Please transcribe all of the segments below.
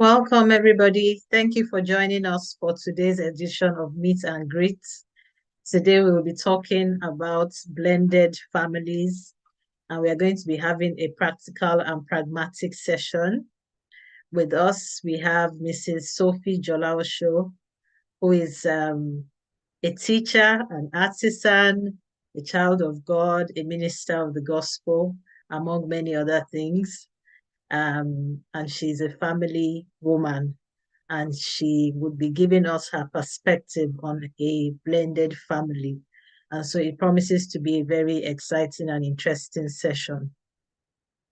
Welcome, everybody. Thank you for joining us for today's edition of Meet and Greet. Today, we will be talking about blended families, and we are going to be having a practical and pragmatic session. With us, we have Mrs. Sophie Jolaosho, who is a teacher, an artisan, a child of God, a minister of the gospel, among many other things. And she's a family woman, and she would be giving us her perspective on a blended family. And so it promises to be a very exciting and interesting session.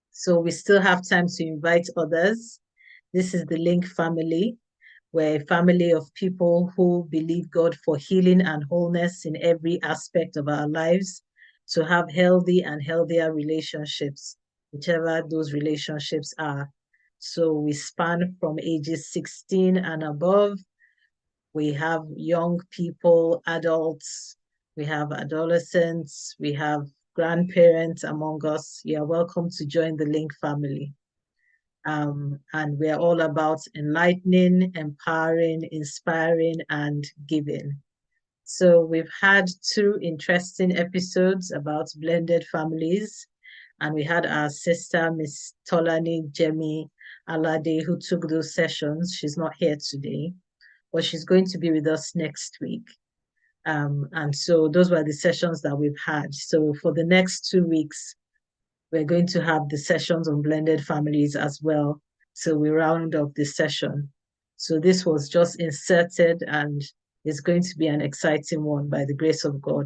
So we still have time to invite others. This is the Link family. We're a family of people who believe God for healing and wholeness in every aspect of our lives, to have healthy and healthier relationships, whichever those relationships are. So we span from ages 16 and above. We have young people, adults, we have adolescents, we have grandparents among us. You are welcome to join the Link family. And we're all about enlightening, empowering, inspiring, and giving. So we've had 2 interesting episodes about blended families, and we had our sister, Miss Tolani Jemi Alade, who took those sessions. She's not here today, but she's going to be with us next week. And so those were the sessions that we've had. So for the next 2 weeks, we're going to have the sessions on blended families as well. So we round up the session. So this was just inserted, and it's going to be an exciting one by the grace of God.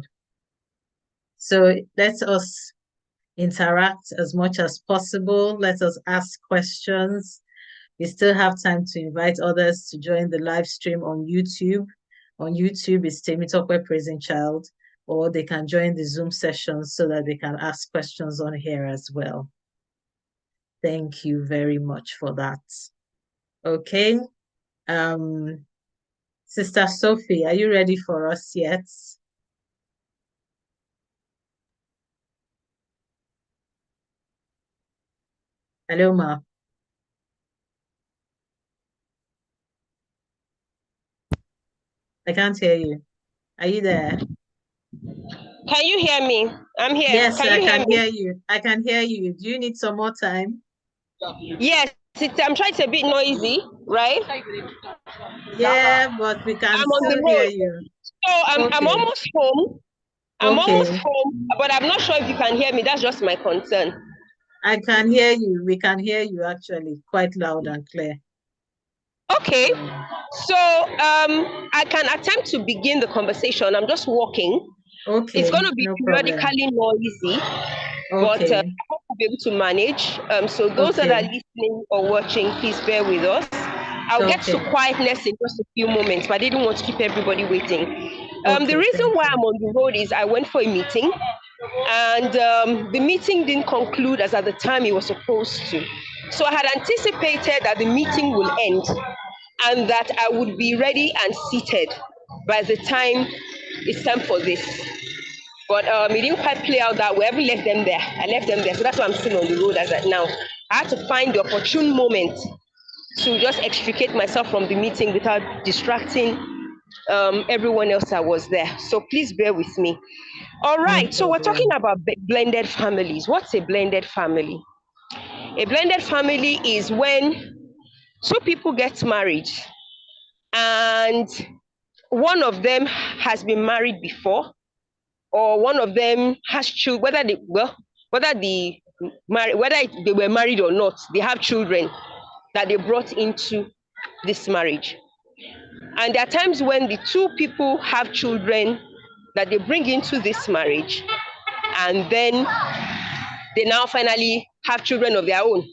So let us interact as much as possible. Let us ask questions. We still have time to invite others to join the live stream on YouTube. On YouTube, it's Temitope Praising Child, or they can join the Zoom sessions so that they can ask questions on here as well. Thank you very much for that. Okay. Sister Sophie, are you ready for us yet? Hello, Ma. I can't hear you. Are you there? Can you hear me? I'm here. Yes, Can I you hear can me? hear you. I can hear you. Do you need some more time? Yes, I'm trying to be a bit noisy, right? Yeah, but we can I'm on the still hear road. you. So I'm Okay. almost home. I'm almost Okay. home, but I'm not sure if you can hear me. That's just my concern. I can hear you. We can hear you actually quite loud and clear. Okay. Mm. So I can attempt to begin the conversation. I'm just walking. It's Okay, going to be no problem. periodically noisy, but I Okay. hope we'll be able to manage. So those that are Okay. listening or watching, please bear with us. I'll get to Okay. quietness in just a few moments, but I didn't want to keep everybody waiting. The Okay, reason thank why you. I'm on the road is I went for a meeting, and the meeting didn't conclude as at the time it was supposed to. So I had anticipated that the meeting will end and that I would be ready and seated by the time it's time for this. But it didn't quite play out that way. I haven't left them there. I left them there. So that's why I'm still on the road as at now. I had to find the opportune moment to just extricate myself from the meeting without distracting everyone else that was there. So please bear with me. All No right. So we're talking problem. about blended families. What's a blended family? A blended family is when two people get married and one of them has been married before, or one of them has children, whether they were married or not, they have children that they brought into this marriage. And there are times when the two people have children that they bring into this marriage, and then they now finally have children of their own.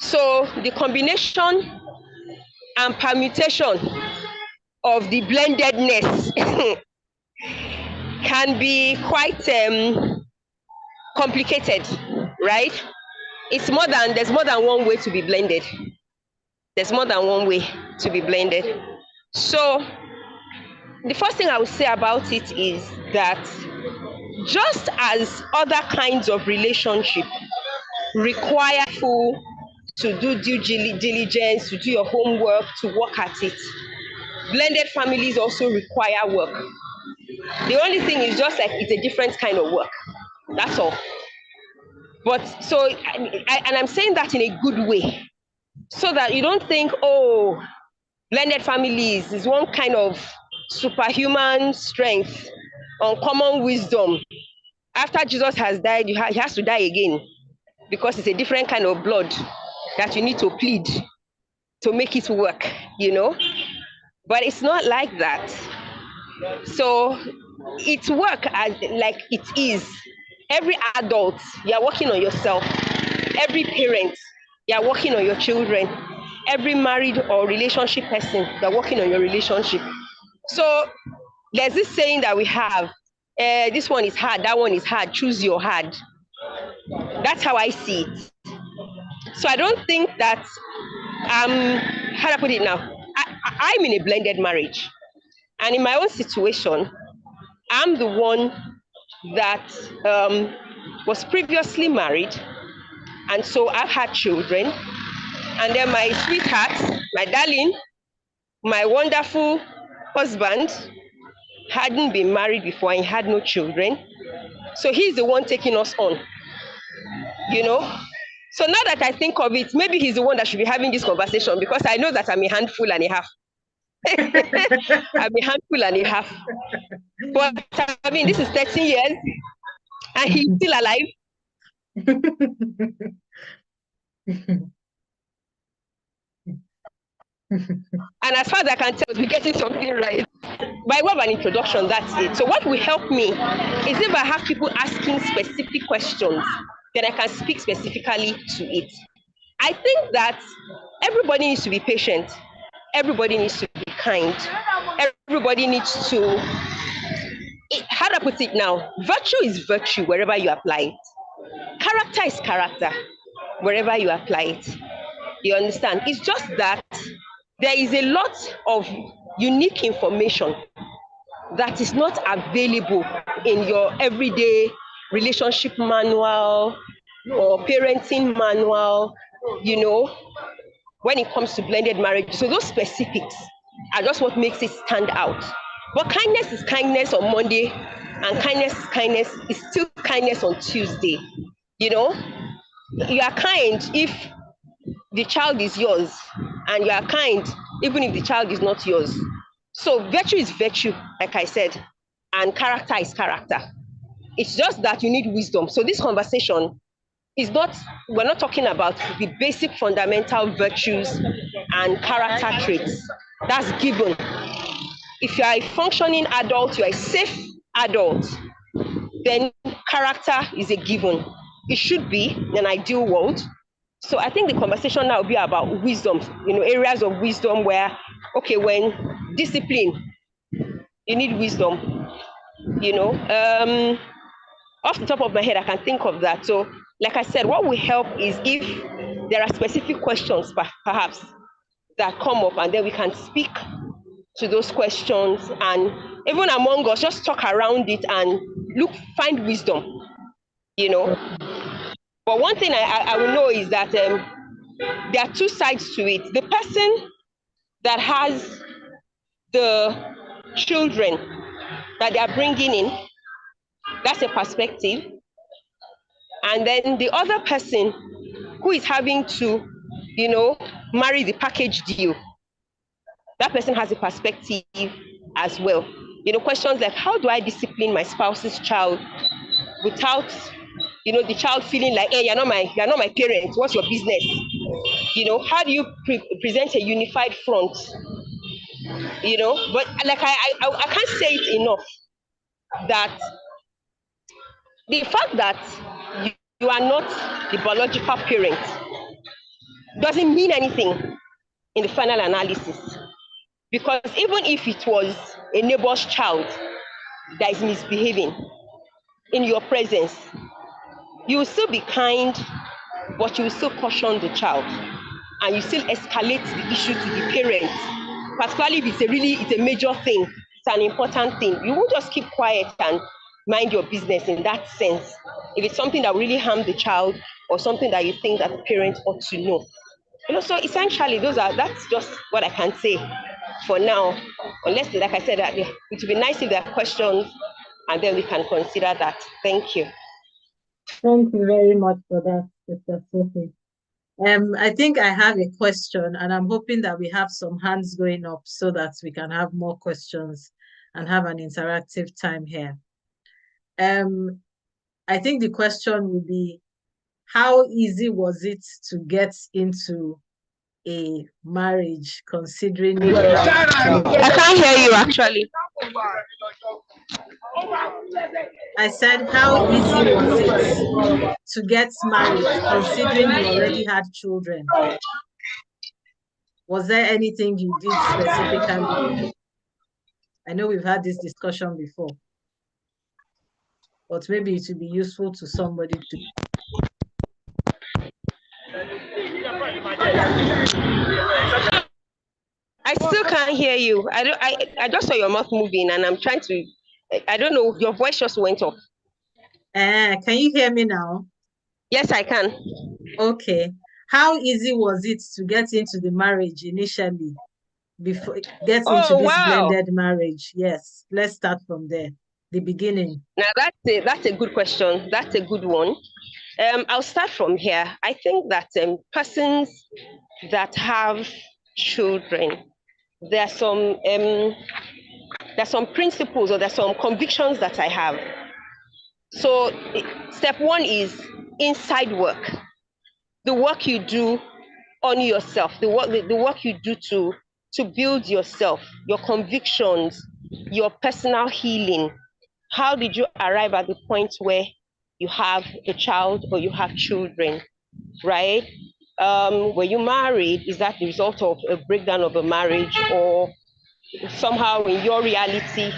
So the combination and permutation of the blendedness can be quite complicated, right? There's more than one way to be blended. There's more than one way to be blended. So the first thing I would say about it is that just as other kinds of relationship require full to do due diligence, to do your homework, to work at it. Blended families also require work. The only thing is just like it's a different kind of work. That's all. But so, and I'm saying that in a good way, so that you don't think, oh, blended families is one kind of superhuman strength, uncommon wisdom. After Jesus has died, he has to die again because it's a different kind of blood that you need to plead to make it work, you know. But it's not like that. So it's work as like it is. Every adult, you're working on yourself. Every parent, you're working on your children. Every married or relationship person, you're working on your relationship. So there's this saying that we have, this one is hard, that one is hard, choose your hard. That's how I see it. So I don't think that, how do I put it now? I'm in a blended marriage. And in my own situation, I'm the one that was previously married. And so I've had children. And then my sweetheart, my darling, my wonderful husband hadn't been married before and had no children. So he's the one taking us on, you know. So now that I think of it, maybe he's the one that should be having this conversation because I know that I'm a handful and a half. I'm a handful and a half. But I mean, this is 13 years and he's still alive. And as far as I can tell, we're getting something right. By way of an introduction, that's it. So what will help me is if I have people asking specific questions, then I can speak specifically to it. I think that everybody needs to be patient. Everybody needs to be kind. Everybody needs to, how do I put it now? Virtue is virtue wherever you apply it. Character is character wherever you apply it. You understand? It's just that there is a lot of unique information that is not available in your everyday relationship manual or parenting manual, you know, when it comes to blended marriage. So those specifics are just what makes it stand out. But kindness is kindness on Monday, and kindness is still kindness on Tuesday. You know, you are kind if the child is yours, and you are kind even if the child is not yours. So virtue is virtue, like I said, and character is character. It's just that you need wisdom. So this conversation is not, we're not talking about the basic fundamental virtues and character traits. That's given. If you are a functioning adult, you are a safe adult, then character is a given. It should be in an ideal world. So I think the conversation now will be about wisdom, you know, areas of wisdom where, okay, when discipline, you need wisdom, you know. Off the top of my head, I can think of that. So, like I said, what will help is if there are specific questions, perhaps, that come up, and then we can speak to those questions, and even among us, just talk around it and find wisdom, you know. But one thing I will know is that there are two sides to it. The person that has the children that they are bringing in, that's a perspective. And then the other person who is having to, you know, marry the package deal, that person has a perspective as well. You know, questions like, how do I discipline my spouse's child without, you know, the child feeling like, hey, you're not my parent, what's your business? You know, how do you present a unified front? You know, but like I can't say it enough that the fact that you are not the biological parent doesn't mean anything in the final analysis. Because even if it was a neighbor's child that is misbehaving in your presence, you will still be kind, but you will still caution the child, and you still escalate the issue to the parent, particularly if it's a major thing, it's an important thing. You won't just keep quiet and mind your business in that sense. If it's something that will really harm the child or something that you think that the parent ought to know. So essentially that's just what I can say for now. Unless, like I said, that it would be nice if there are questions, and then we can consider that. Thank you. Thank you very much for that, Sister Sophie. I think I have a question, and I'm hoping that we have some hands going up so that we can have more questions and have an interactive time here. I think the question would be, how easy was it to get into a marriage considering you already had I children? can't hear you actually. I said, how easy was it to get married considering you already had children? Was there anything you did specifically? I know we've had this discussion before, but maybe it would be useful to somebody to. I still can't hear you. I just saw your mouth moving, and I'm trying to. I don't know. Your voice just went off. Can you hear me now? Yes, I can. Okay. How easy was it to get into the marriage initially? Before get into Oh this wow! blended marriage? Yes, let's start from there, the beginning. Now that's a good question. That's a good one. I'll start from here. I think that persons that have children, there are some principles, or there's some convictions that I have. So step one is inside work, the work you do on yourself, the work you do to build yourself, your convictions, your personal healing. How did you arrive at the point where you have a child or you have children, right? Were you married? Is that the result of a breakdown of a marriage, or somehow in your reality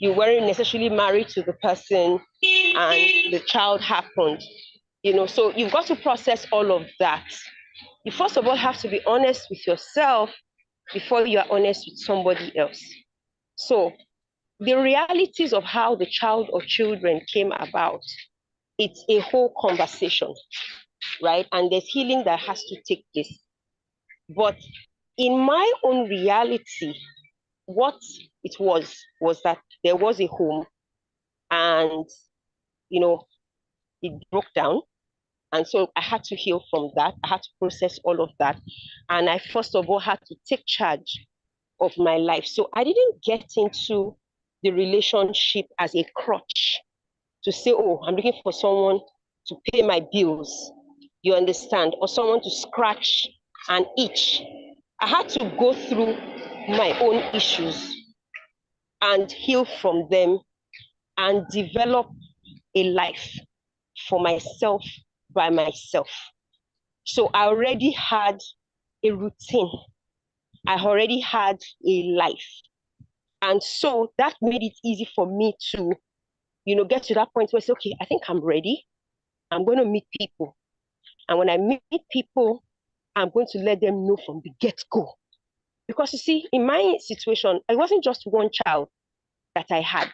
you weren't necessarily married to the person and the child happened? So you've got to process all of that. You first of all have to be honest with yourself before you are honest with somebody else. So the realities of how the child or children came about, it's a whole conversation, right? And there's healing that has to take place. But in my own reality, what it was that there was a home, and you know it broke down, and so I had to heal from that. I had to process all of that, and I first of all had to take charge of my life. So I didn't get into the relationship as a crutch to say, oh, I'm looking for someone to pay my bills, you understand, or someone to scratch and itch. I had to go through my own issues and heal from them and develop a life for myself by myself. So I already had a routine. I already had a life. And so that made it easy for me to, get to that point where I say, okay, I think I'm ready. I'm going to meet people. And when I meet people, I'm going to let them know from the get-go. Because you see, in my situation, it wasn't just one child that I had.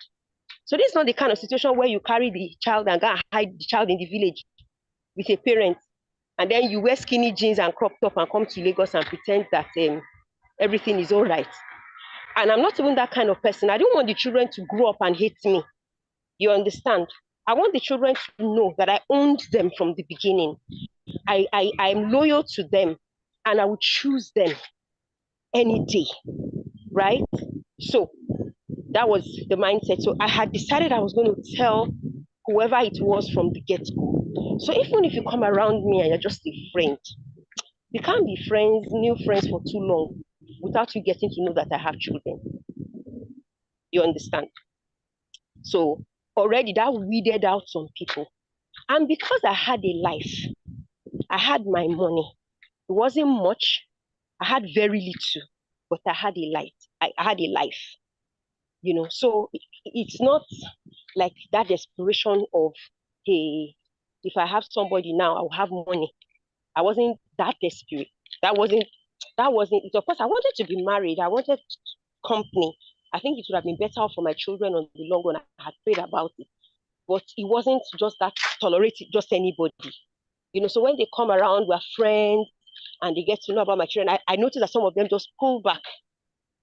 So this is not the kind of situation where you carry the child and go and hide the child in the village with a parent, and then you wear skinny jeans and crop top and come to Lagos and pretend that everything is all right. And I'm not even that kind of person. I don't want the children to grow up and hate me. You understand? I want the children to know that I owned them from the beginning. I'm loyal to them, and I would choose them any day, right? So that was the mindset. So I had decided I was going to tell whoever it was from the get-go. So even if you come around me and you're just a friend, you can't be friends, new friends for too long without you getting to know that I have children. You understand? So already that weeded out some people. And because I had a life, I had my money. It wasn't much. I had very little, but I had a life. I had a life. So it's not like that desperation of, hey, if I have somebody now, I'll have money. I wasn't that desperate. That wasn't it. Of course, I wanted to be married. I wanted company. I think it would have been better for my children on the long run. I had prayed about it. But it wasn't just that tolerated just anybody. So when they come around, we're friends, and they get to know about my children, I notice that some of them just pull back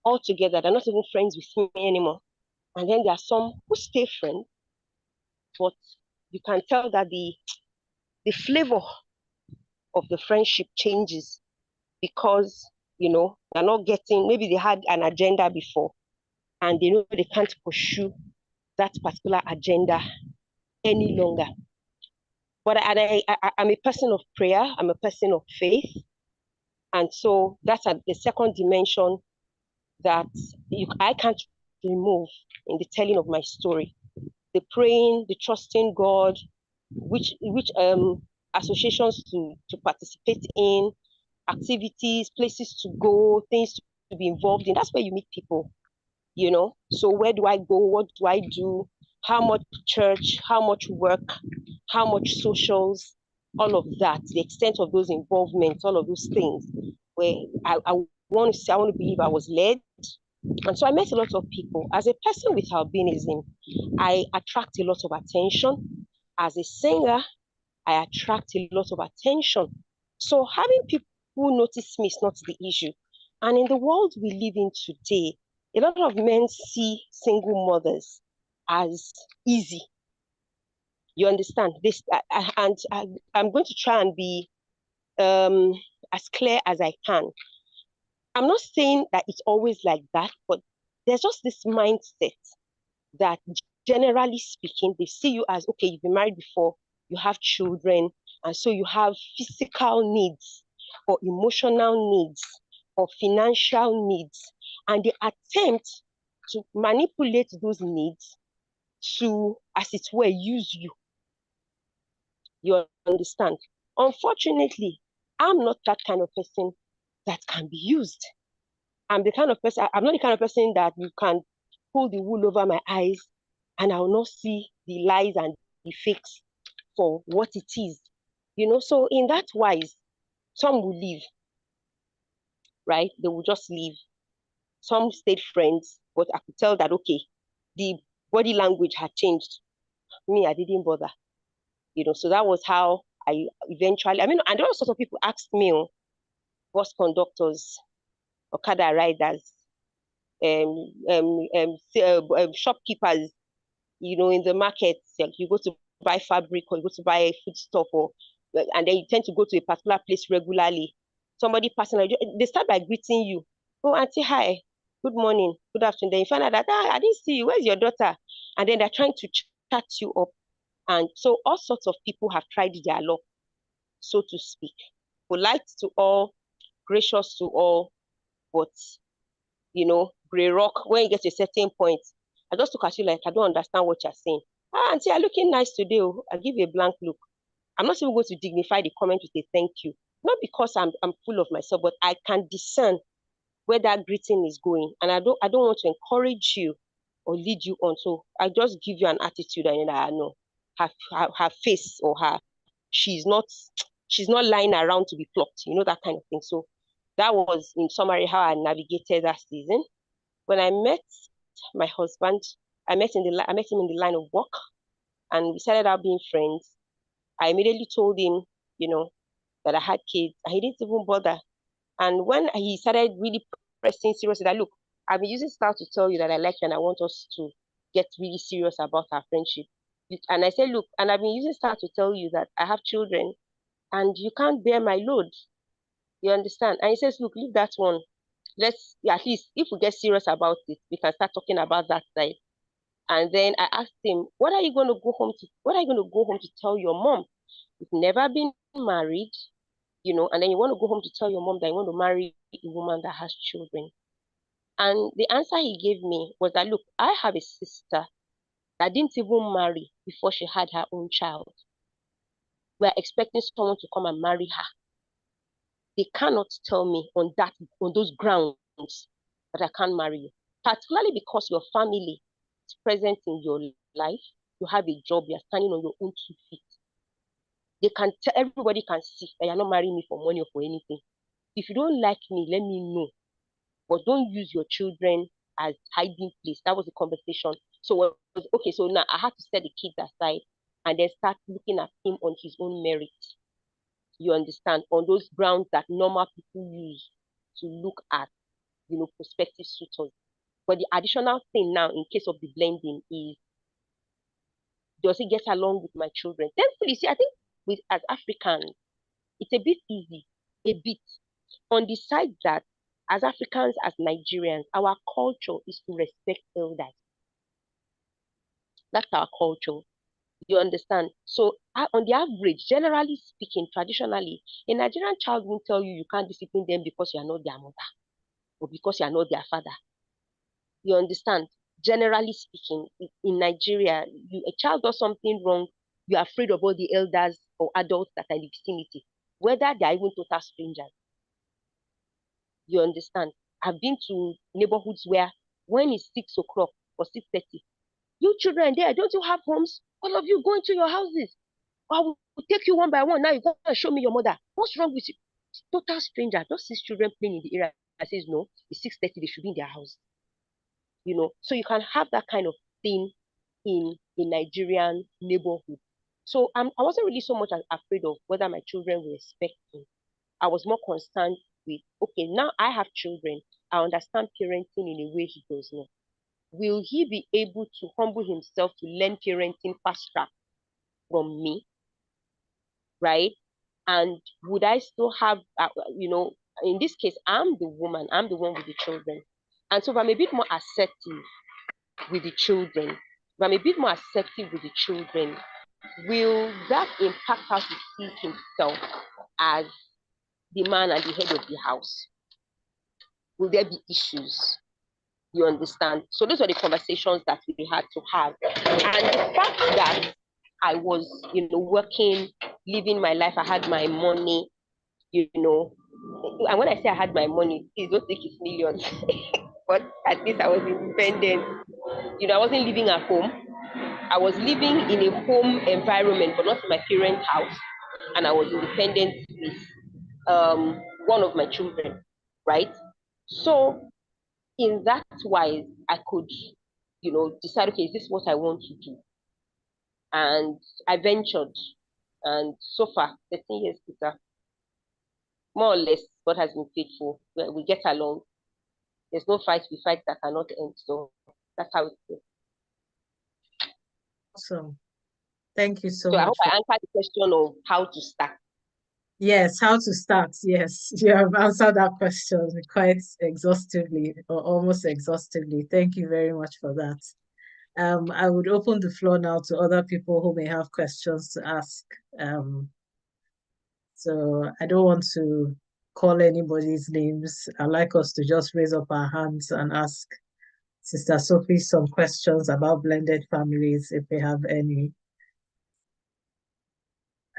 altogether. They're not even friends with me anymore. And then there are some who stay friends, but you can tell that the flavor of the friendship changes because, they're not getting, maybe they had an agenda before and they know they can't pursue that particular agenda any longer. But I'm a person of prayer. I'm a person of faith. And so that's the second dimension that I can't remove in the telling of my story. The praying, the trusting God, which associations to participate in, activities, places to go, things to be involved in. That's where you meet people, So where do I go? What do I do? How much church? How much work? How much socials? All of that, the extent of those involvements, all of those things, where I want to say, I want to believe I was led. And so I met a lot of people. As a person with albinism, I attract a lot of attention. As a singer, I attract a lot of attention. So having people notice me is not the issue. And in the world we live in today, a lot of men see single mothers as easy. You understand this? I'm going to try and be as clear as I can. I'm not saying that it's always like that, but there's just this mindset that generally speaking, they see you as, okay, you've been married before, you have children, and so you have physical needs or emotional needs or financial needs. And they attempt to manipulate those needs to, as it were, use you. You understand? Unfortunately, I'm not that kind of person that can be used. I'm the kind of person, I'm not the kind of person that you can pull the wool over my eyes and I will not see the lies and the fakes for what it is. So in that wise, some will leave, right? They will just leave. Some stayed friends, but I could tell that, okay, the body language had changed. Me, I didn't bother. So that was how I eventually, and all sorts of people asked me, bus conductors, Okada riders, shopkeepers, in the market, you go to buy fabric or you go to buy food stuff, and then you tend to go to a particular place regularly. Somebody passing, they start by greeting you. Oh, auntie, hi, good morning, good afternoon. Then you find out that, I didn't see you. Where's your daughter? And then they're trying to chat you up. And so all sorts of people have tried their luck, so to speak. Polite to all, gracious to all, but gray rock, when you get to a certain point, I just look at you like I don't understand what you're saying. Auntie, you're looking nice today. I'll give you a blank look. I'm not even going to dignify the comment with a thank you. Not because I'm full of myself, but I can discern where that greeting is going. And I don't want to encourage you or lead you on. So I just give you an attitude and I know her face or she's not lying around to be plucked, that kind of thing. So that was in summary how I navigated that season. When I met my husband, I met him in the line of work, and we started out being friends. I immediately told him, that I had kids, and he didn't even bother. And when he started really pressing seriously, that look, I've been using style to tell you that I like you and I want us to get really serious about our friendship. And I said, look, and I've been using style to tell you that I have children, and you can't bear my load. You understand? And he says, look, leave that one. Let's, at least if we get serious about it, we can start talking about that side. And then I asked him, what are you going to go home to tell your mom? You've never been married, and then you want to go home to tell your mom that you want to marry a woman that has children. And the answer he gave me was that, look, I have a sister that didn't even marry before she had her own child. We're expecting someone to come and marry her. They cannot tell me on those grounds that I can't marry you, particularly because your family is present in your life. You have a job, you're standing on your own 2 feet. They can tell, everybody can see that you're not marrying me for money or for anything. If you don't like me, let me know. But don't use your children as hiding place. That was the conversation. So okay, so now I had to set the kids aside and then start looking at him on his own merit. You understand? On those grounds that normal people use to look at, prospective suitors. But the additional thing now, in case of the blending, is does it get along with my children? Thankfully, see, I think with as Africans, it's a bit easy, a bit. On the side that as Africans, as Nigerians, our culture is to respect elders. That's our culture. You understand? So, on the average, generally speaking, traditionally, a Nigerian child won't tell you can't discipline them because you are not their mother or because you are not their father. You understand? Generally speaking, in Nigeria, a child does something wrong, you're afraid of all the elders or adults that are in the vicinity, whether they are even total strangers. You understand? I've been to neighborhoods where when it's 6 o'clock or 6:30, you children there, don't you have homes? All of you go into your houses. I will take you one by one. Now you go and show me your mother. What's wrong with you? Total stranger. Just see children playing in the area. I says no, it's 6:30, they should be in their house. So you can have that kind of thing in a Nigerian neighborhood. So I wasn't really so much afraid of whether my children will respect me. I was more concerned with, okay, now I have children. I understand parenting in a way he does not. Will he be able to humble himself to learn parenting fast track from me? Right? And would I still have, in this case, I'm the woman, I'm the one with the children. And so if I'm a bit more assertive with the children, if I'm a bit more assertive with the children, will that impact how he sees himself as the man and the head of the house? Will there be issues? You understand? So those are the conversations that we had to have. And the fact that I was, working, living my life, I had my money, and when I say I had my money, please don't think it's millions, but at least I was independent. I wasn't living at home. I was living in a home environment, but not in my parents' house. And I was independent with one of my children, right? So, in that wise, I could, decide, okay, is this what I want to do? And I ventured. And so far, 13 years later, more or less, God has been faithful. We get along. There's no fight we fight that cannot end. So that's how it is. Awesome. Thank you so So I hope much for. I answered the question of how to start. Yes, how to start. Yes, you have answered that question quite exhaustively or almost exhaustively. Thank you very much for that. I would open the floor now to other people who may have questions to ask. So I don't want to call anybody's names. I'd like us to just raise up our hands and ask Sister Sophie some questions about blended families if they have any.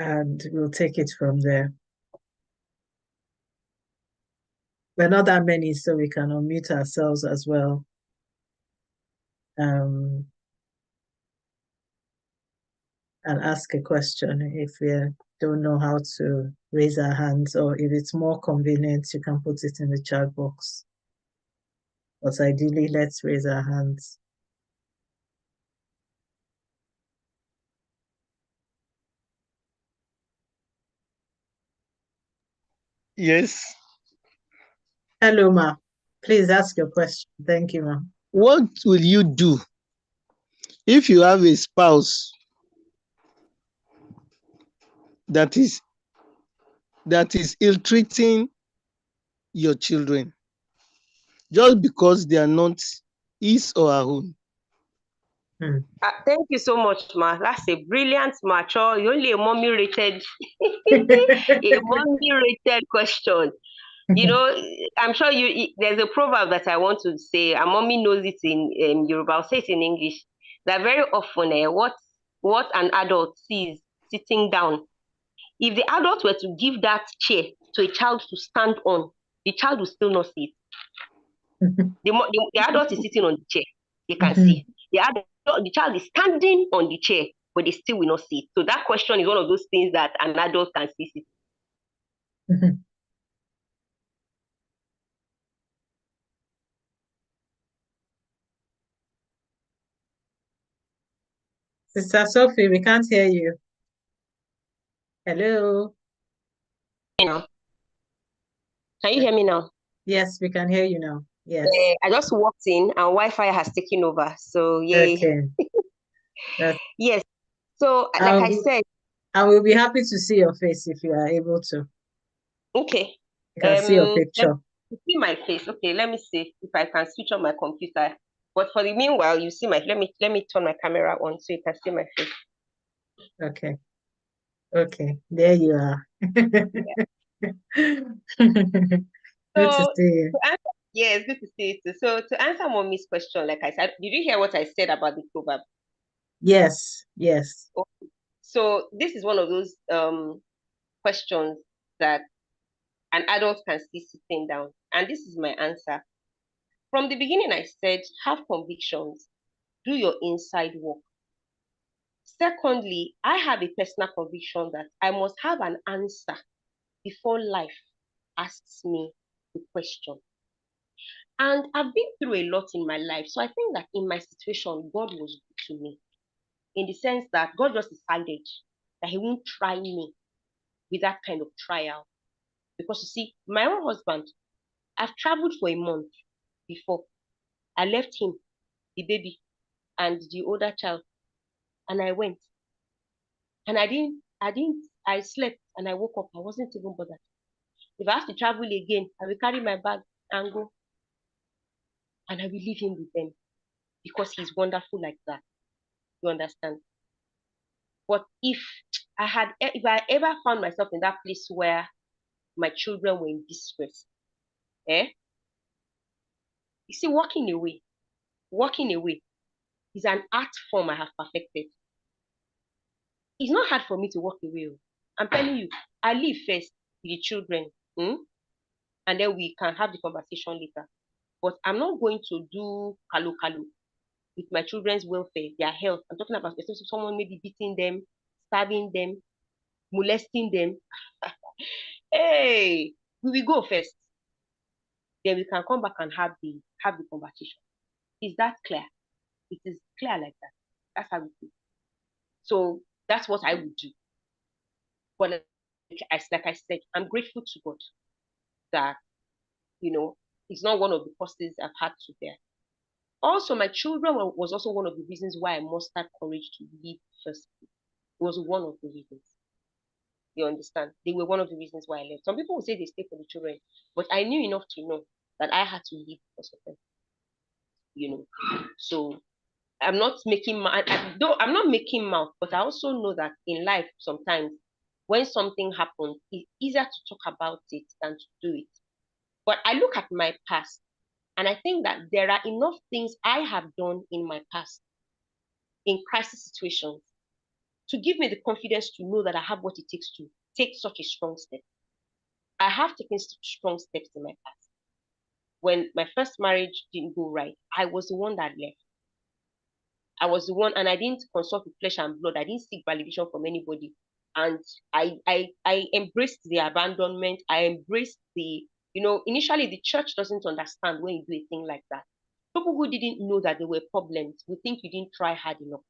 And we'll take it from there. We're not that many, so we can unmute ourselves as well. And ask a question if we don't know how to raise our hands, or if it's more convenient, you can put it in the chat box. But ideally, let's raise our hands. Yes. Hello, ma. Please ask your question. Thank you, ma. What will you do if you have a spouse that is ill-treating your children just because they are not his or her own? Thank you so much, ma. That's a brilliant, mature, only a mommy rated, a mommy rated question. I'm sure there's a proverb that I want to say, and mommy knows it in Yoruba. I'll say it in English. That very often, what an adult sees sitting down, if the adult were to give that chair to a child to stand on, the child will still not see it. The adult is sitting on the chair, they can see. The child is standing on the chair, but they still will not see it. So that question is one of those things that an adult can see. Sister Sophie, we can't hear you. Hello. Now, can you hear me now? Yes, we can hear you now. Yes. I just walked in and Wi-Fi has taken over. So yay. Okay. That's, Yes. So like I I'll, said, I will be happy to see your face if you are able to. okay. You can see your Let picture. me see my face. Okay, let me see if I can switch on my computer. But for the meanwhile, you see my let me turn my camera on so you can see my face. Okay. Okay. There you are. Good to So see you. to answer, yes, good to see you too. So to answer mommy's question, like I said, did you hear what I said about the proverb? Yes. Yes. Okay. So this is one of those questions that an adult can see sitting down. And this is my answer. From the beginning, I said, have convictions, do your inside work. Secondly, I have a personal conviction that I must have an answer before life asks me the question. And I've been through a lot in my life. So I think that in my situation, God was good to me in the sense that God just decided that He won't try me with that kind of trial. Because you see, my own husband, I've traveled for a month before. I left him, the baby, and the older child, and I went. And I slept and I woke up. I wasn't even bothered. If I have to travel again, I will carry my bag and go, and I will leave him with them because he's wonderful like that. You understand? But if I ever found myself in that place where my children were in distress, eh? You see, walking away is an art form I have perfected. It's not hard for me to walk away. Oh. I'm telling you, I live first with the children, and then we can have the conversation later. But I'm not going to do kalu kalu with my children's welfare, their health. I'm talking about especially someone maybe beating them, stabbing them, molesting them. Hey, we will go first. Then we can come back and have the conversation. Is that clear? It is clear like that. That's how we do. So that's what I would do. But like I said, I'm grateful to God that you know it's not one of the causes I've had to bear. Also, my children was also one of the reasons why I mustered courage to leave first. It was one of the reasons. You understand? They were one of the reasons why I left. Some people will say they stay for the children, but I knew enough to know that I had to leave because of them. So I'm not making though I'm not making mouth, but I also know that in life sometimes when something happens, it's easier to talk about it than to do it. But I look at my past and I think that there are enough things I have done in my past in crisis situations to give me the confidence to know that I have what it takes to take such a strong step. I have taken strong steps in my past. When my first marriage didn't go right, I was the one that left. I was the one, and I didn't consult with flesh and blood. I didn't seek validation from anybody. And I embraced the abandonment. I embraced initially the church doesn't understand when you do a thing like that. People who didn't know that there were problems will think you didn't try hard enough.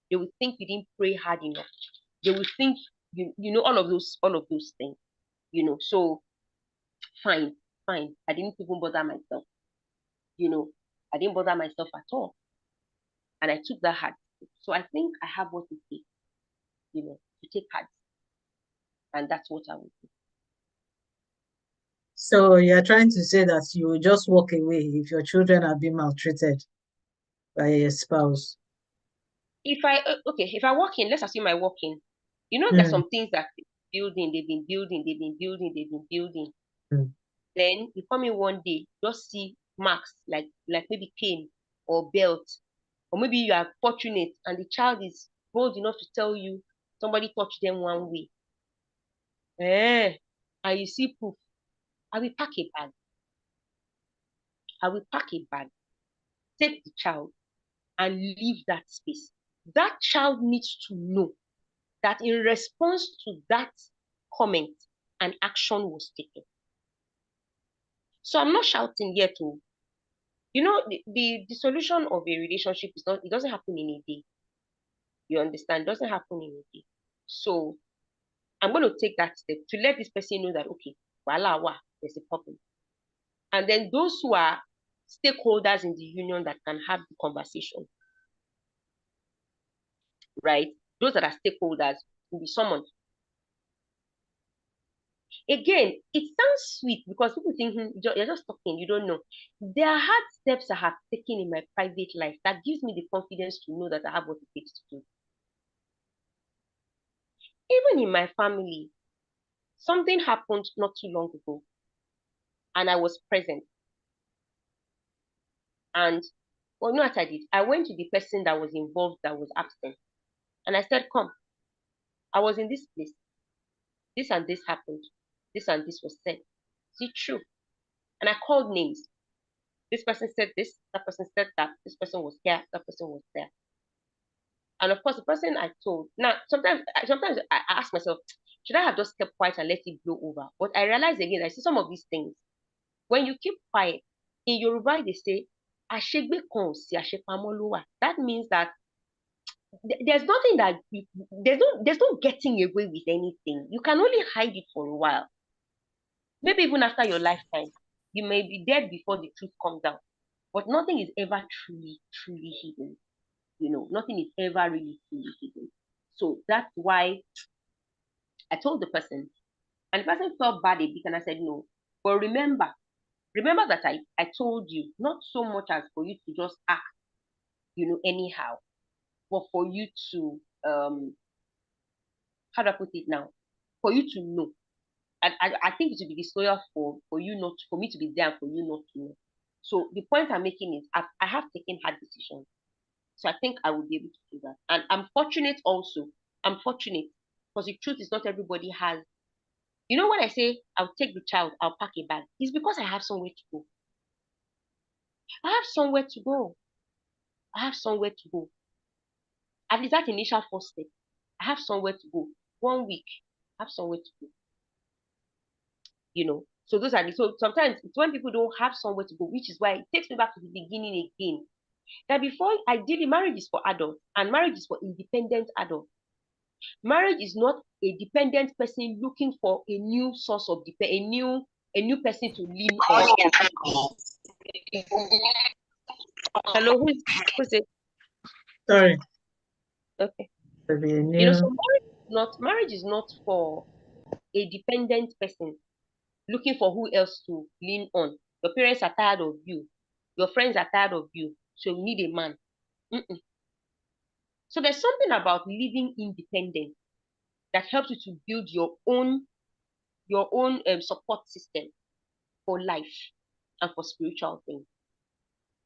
They will think you didn't pray hard enough. They will think all of those things. So fine, fine. I didn't even bother myself. You know, I didn't bother myself at all. And I took that hard. So I think I have what it takes, to take hard. And that's what I would do. So you're trying to say that you will just walk away if your children are being maltreated by a spouse. If I walk in, let's assume I walk in, there's Mm, some things that they've been building, mm. Then you come in one day, just see marks like maybe cane or belt, or maybe you are fortunate and the child is bold enough to tell you somebody touched them one way. And you see proof. I will pack a bag. I will pack a bag, take the child, and leave that space. That child needs to know that in response to that comment, an action was taken. So I'm not shouting here to, the solution of a relationship is not, it doesn't happen in a day. You understand? It doesn't happen in a day. So I'm going to take that step to let this person know that, okay, there's a problem. And then those who are stakeholders in the union that can have the conversation, right? Those that are stakeholders will be summoned. Again, it sounds sweet because people think you're just talking, you don't know. There are hard steps I have taken in my private life that gives me the confidence to know that I have what it takes to do. Even in my family, something happened not too long ago, and I was present. And well, you know what I did? I went to the person that was involved that was absent, and I said, "Come, I was in this place. This and this happened. This and this was said. Is it true?" And I called names. This person said this, that person said that, this person was here, that person was there. And of course, the person I told, now sometimes I ask myself, should I have just kept quiet and let it blow over? But I realize again, I see some of these things. When you keep quiet, in Yoruba, they say, "Ashegbe kan si asepamo lo wa." That means that there's nothing that there's no getting away with anything. You can only hide it for a while. Maybe even after your lifetime, you may be dead before the truth comes out. But nothing is ever truly hidden. Nothing is ever really truly hidden. So that's why I told the person, and the person felt bad a bit, and I said no. But remember that I told you, not so much as for you to just act, anyhow, but for you to how do I put it now? For you to know. I think it would be disloyal for you not for me to be there and for you not to know. So the point I'm making is I have taken hard decisions. So I think I will be able to do that. And I'm fortunate also. I'm fortunate because the truth is not everybody has. When I say I'll take the child, I'll pack a bag, it's because I have somewhere to go. I have somewhere to go. I have somewhere to go. At least that initial first step. I have somewhere to go. 1 week, I have somewhere to go. So those are so sometimes it's when people don't have somewhere to go, which is why it takes me back to the beginning again. That before ideally marriage is for adults and marriage is for independent adults. Marriage is not a dependent person looking for a new source of a new person to lean on. Hello, who's it? Sorry. Okay. New... So marriage is not for a dependent person looking for who else to lean on. Your parents are tired of you. Your friends are tired of you. So you need a man. Mm-mm. So there's something about living independent that helps you to build your own support system for life and for spiritual things.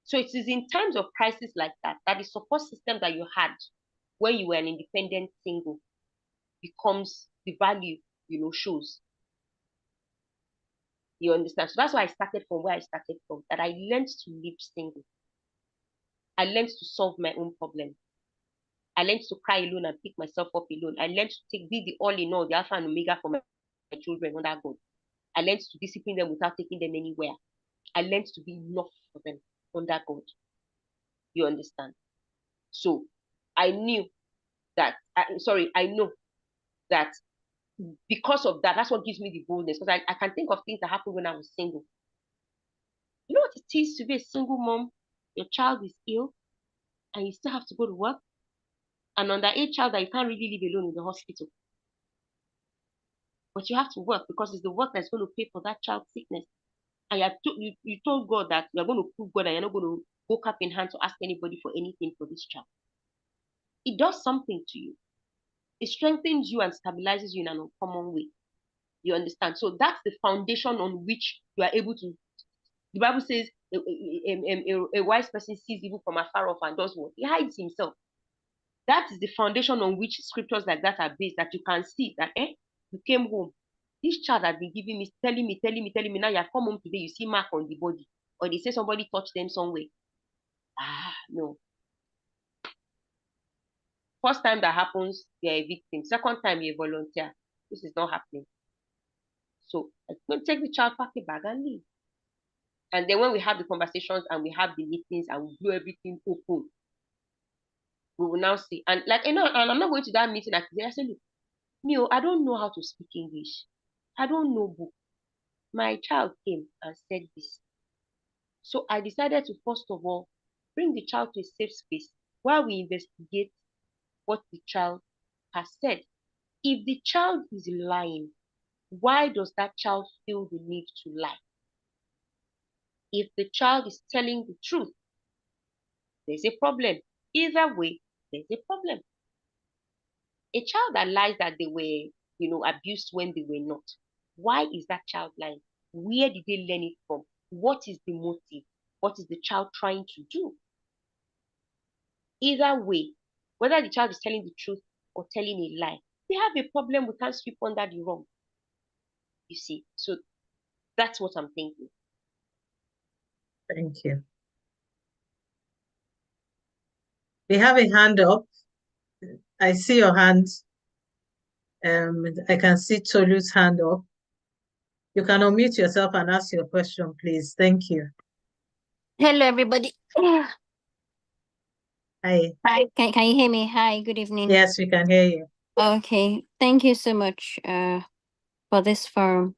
So it is in times of crisis like that the support system that you had when you were an independent single becomes the value, shows. You understand? So that's why I started from where I started from, that I learned to live single. I learned to solve my own problems. I learned to cry alone and pick myself up alone. I learned to be the all in all, the alpha and omega for my children under God. I learned to discipline them without taking them anywhere. I learned to be enough for them under God. You understand? So I knew that, I know that because of that, that's what gives me the boldness. Because I can think of things that happened when I was single. You know what it is to be a single mom? Your child is ill and you still have to go to work. An underage child that you can't really leave alone in the hospital. But you have to work because it's the work that's going to pay for that child's sickness. And you told God that you're going to prove God and you're not going to go cap in hand to ask anybody for anything for this child. It does something to you. It strengthens you and stabilizes you in an uncommon way. You understand? So that's the foundation on which you are able to. The Bible says a wise person sees evil from afar off and does what? He hides himself. That is the foundation on which scriptures like that are based, that you can see that, you came home. This child has been giving me, telling me. Now you have come home today, you see mark on the body. Or they say somebody touched them somewhere. No. First time that happens, you're a victim. Second time, you're a volunteer. This is not happening. So I'm going to take the child, pack a bag, and leave. And then when we have the conversations and we have the meetings and we do everything open, we will now see. And and I'm not going to that meeting. I say, look, I don't know how to speak English. I don't know book. My child came and said this. So I decided to first of all bring the child to a safe space while we investigate what the child has said. If the child is lying, why does that child feel the need to lie? If the child is telling the truth, there's a problem. Either way, there's a problem. A child that lies that they were, abused when they were not. Why is that child lying? Where did they learn it from? What is the motive? What is the child trying to do? Either way, whether the child is telling the truth or telling a lie, we have a problem. We can't sweep under the rug. You see, so that's what I'm thinking. Thank you. We have a hand up. I see your hand. I can see Tolu's hand up. You can unmute yourself and ask your question, please. Thank you. Hello, everybody. Hi. Hi, can you hear me? Hi, good evening. Yes, we can hear you. Okay, thank you so much for this forum.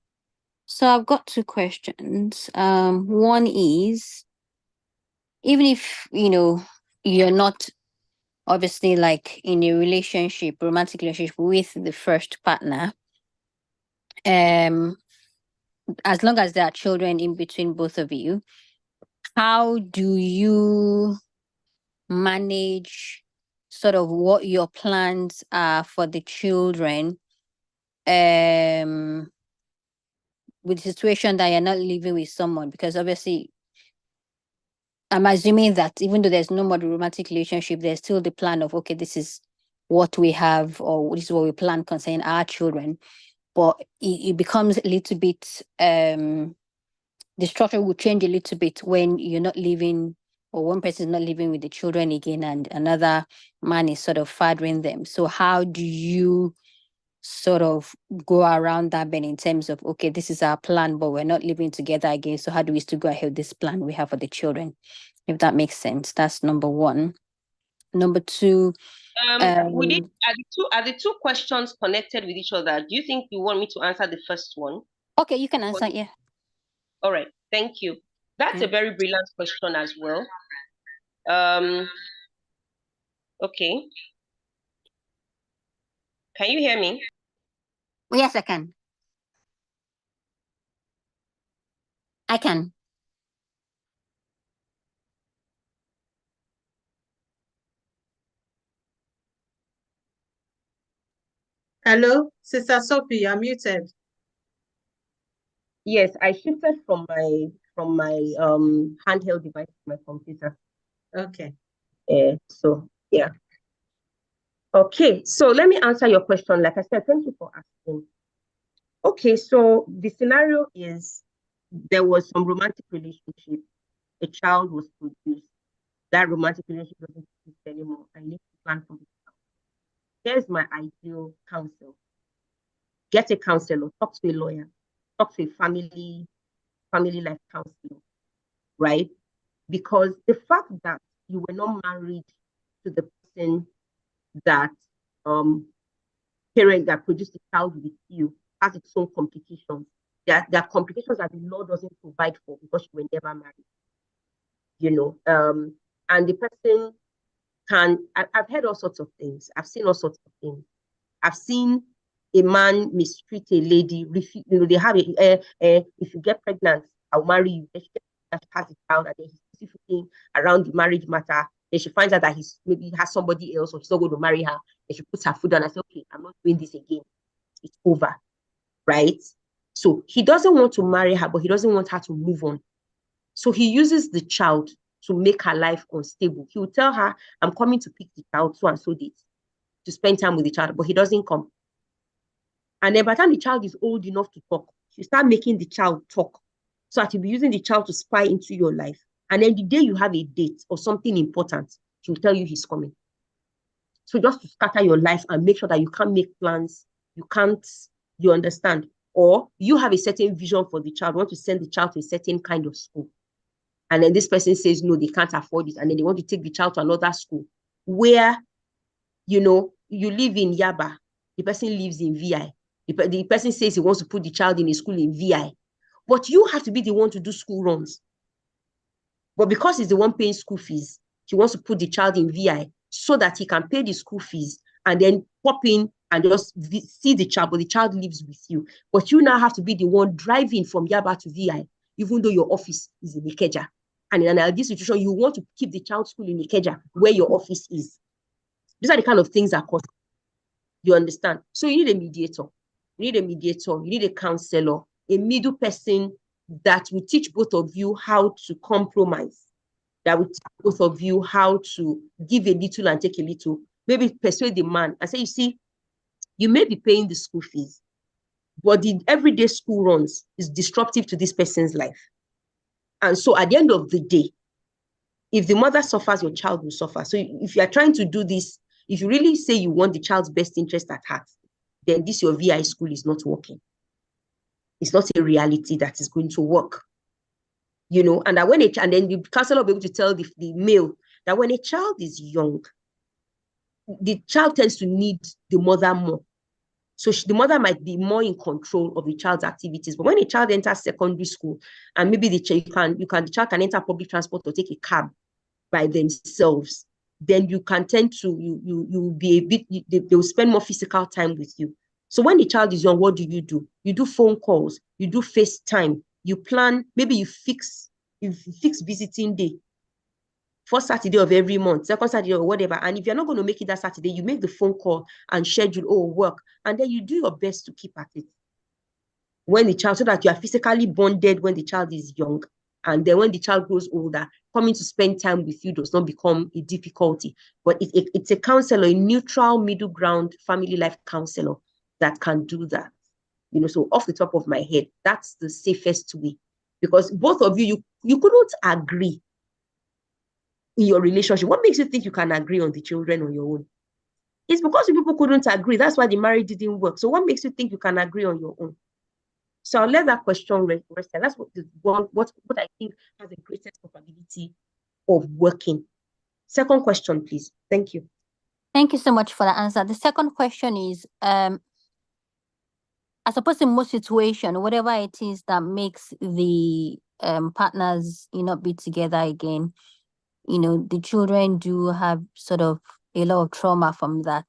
So I've got two questions. One is, even if you're not obviously like in a relationship, romantic relationship with the first partner, as long as there are children in between both of you, how do you manage sort of what your plans are for the children with the situation that you're not living with someone? Because obviously I'm assuming that even though there's no more romantic relationship, there's still the plan of, okay, this is what we have, or this is what we plan concerning our children. But it becomes a little bit the structure will change a little bit when you're not living, or one person is not living with the children again and another man is sort of fathering them. So how do you sort of go around that then in terms of, okay, this is our plan, but we're not living together again. So how do we still go ahead with this plan we have for the children? If that makes sense. That's number one. Number two, are the two questions connected with each other? Do you think you want me to answer the first one? Okay, you can answer, yeah. All right, thank you. That's a very brilliant question as well. Okay. Can you hear me? Yes, I can. I can. Hello, Sister Sophie, you're muted. Yes, I shifted from my handheld device to my computer. Okay. So yeah. Okay, so let me answer your question. Like I said, thank you for asking. Okay, so the scenario is there was some romantic relationship. A child was produced. That romantic relationship doesn't exist anymore. I need to plan for the child. Here's my ideal counsel. Get a counselor, talk to a lawyer, talk to a family life counselor, right? Because the fact that you were not married to the person that parent that produced a child with you has its own complications. There are complications that the law doesn't provide for because you were never married. And the person I've heard all sorts of things. I've seen all sorts of things. I've seen a man mistreat a lady. They have if you get pregnant, I'll marry you. Then she has a child, and then he's specifically around the marriage matter. Then she finds out that maybe has somebody else, or she's not going to marry her. Then she puts her foot down and says, "Okay, I'm not doing this again. It's over." Right? So he doesn't want to marry her, but he doesn't want her to move on. So he uses the child to make her life unstable. He will tell her, "I'm coming to pick the child so and so date to spend time with the child," but he doesn't come. And then by the time the child is old enough to talk, you start making the child talk. So that you'll be using the child to spy into your life. And then the day you have a date or something important, he will tell you he's coming. So just to scatter your life and make sure that you can't make plans, you understand? Or you have a certain vision for the child, want to send the child to a certain kind of school. And then this person says, no, they can't afford it. And then they want to take the child to another school where, you live in Yaba the person lives in VI. The person says he wants to put the child in a school in VI. But you have to be the one to do school runs. But because he's the one paying school fees, he wants to put the child in VI so that he can pay the school fees and then pop in and just see the child, but the child lives with you. But you now have to be the one driving from Yaba to VI, even though your office is in Ikeja. And in an ideal situation, you want to keep the child's school in Ikeja, where your office is. These are the kind of things that cost. You understand? So you need a mediator. You need a mediator. You need a counselor, a middle person that will teach both of you how to compromise, that will teach both of you how to give a little and take a little. Maybe persuade the man and say, you see, you may be paying the school fees, but the everyday school runs is disruptive to this person's life. And so at the end of the day, if the mother suffers, your child will suffer. So if you are trying to do this, if you really say you want the child's best interest at heart, then this your VI school is not working. It's not a reality that is going to work. You know, and that and then the counselor will be able to tell the male that when a child is young, the child tends to need the mother more. So the mother might be more in control of the child's activities. But when a child enters secondary school, and maybe the child can enter public transport or take a cab by themselves, then you can tend to you be a bit. They will spend more physical time with you. So when the child is young, what do? You do phone calls, you do FaceTime, you plan. Maybe you fix visiting day. First Saturday of every month, second Saturday or whatever. And if you're not going to make it that Saturday, you make the phone call and schedule work. And then you do your best to keep at it. When the child, so that you are physically bonded when the child is young. And then when the child grows older, coming to spend time with you does not become a difficulty. But it's a counselor, a neutral middle ground family life counselor that can do that. You know, so off the top of my head, that's the safest way. Because both of you couldn't agree in your relationship. What makes you think you can agree on the children on your own? It's because you people couldn't agree. That's why the marriage didn't work. So what makes you think you can agree on your own? So I'll let that question rest. That's what I think has the greatest probability of working. Second question, please. Thank you. Thank you so much for the answer. The second question is, I suppose in most situations, whatever it is that makes the partners, be together again, the children do have sort of a lot of trauma from that.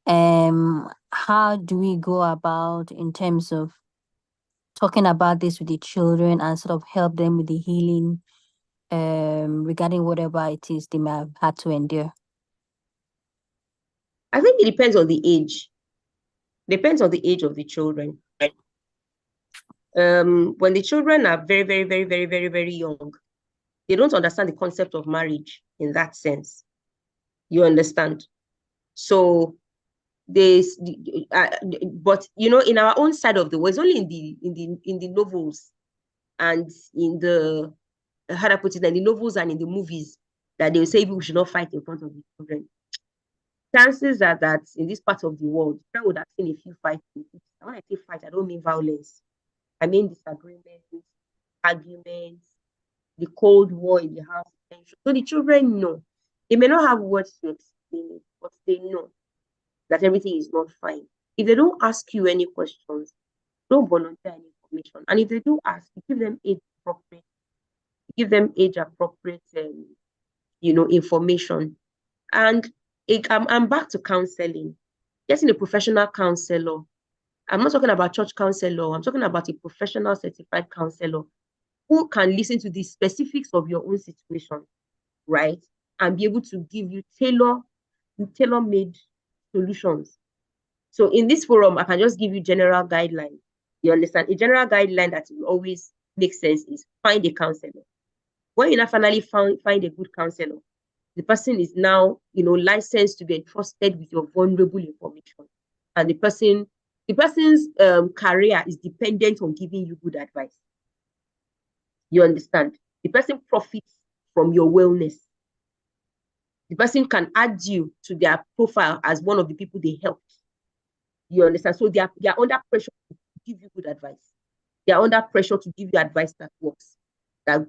How do we go about in terms of talking about this with the children and sort of help them with the healing regarding whatever it is they may have had to endure? I think it depends on the age. Depends on the age of the children. When the children are very, very, very, very, very, very young, they don't understand the concept of marriage in that sense. You understand? So but in our own side of the world, it's only in the novels and in the how do I put it, in the novels and in the movies that they will say people should not fight in front of the children. Chances are that in this part of the world, I would have seen a few fights. When I say fight, I don't mean violence. I mean disagreements, arguments, the Cold War in the house. So the children know. They may not have words to explain it, but they know that everything is not fine. If they don't ask you any questions, don't volunteer any information. And if they do ask, you give them age appropriate, information. And I'm back to counseling. Getting a professional counselor. I'm not talking about church counselor. I'm talking about a professional certified counselor who can listen to the specifics of your own situation, right? And be able to give you tailor-made solutions. So in this forum, I can just give you general guidelines. You understand? A general guideline that will always make sense is find a counselor. When you now finally find a good counselor, the person is now, licensed to be entrusted with your vulnerable information. And the person's career is dependent on giving you good advice. You understand? The person profits from your wellness. The person can add you to their profile as one of the people they helped. You understand? So they are under pressure to give you good advice. They are under pressure to give you advice that works, that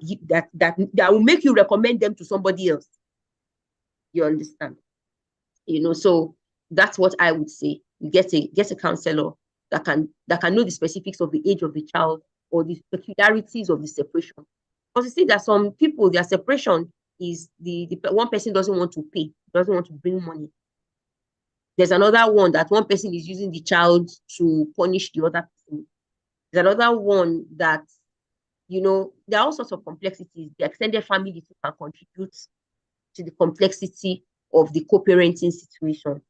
will make you recommend them to somebody else. You understand? So that's what I would say. you get a counselor that can know the specifics of the age of the child or the peculiarities of the separation. Because you see that some people, their separation is the one person doesn't want to pay, doesn't want to bring money. There's another one that one person is using the child to punish the other person. There's another one that, there are all sorts of complexities. The extended family can contribute to the complexity of the co-parenting situation,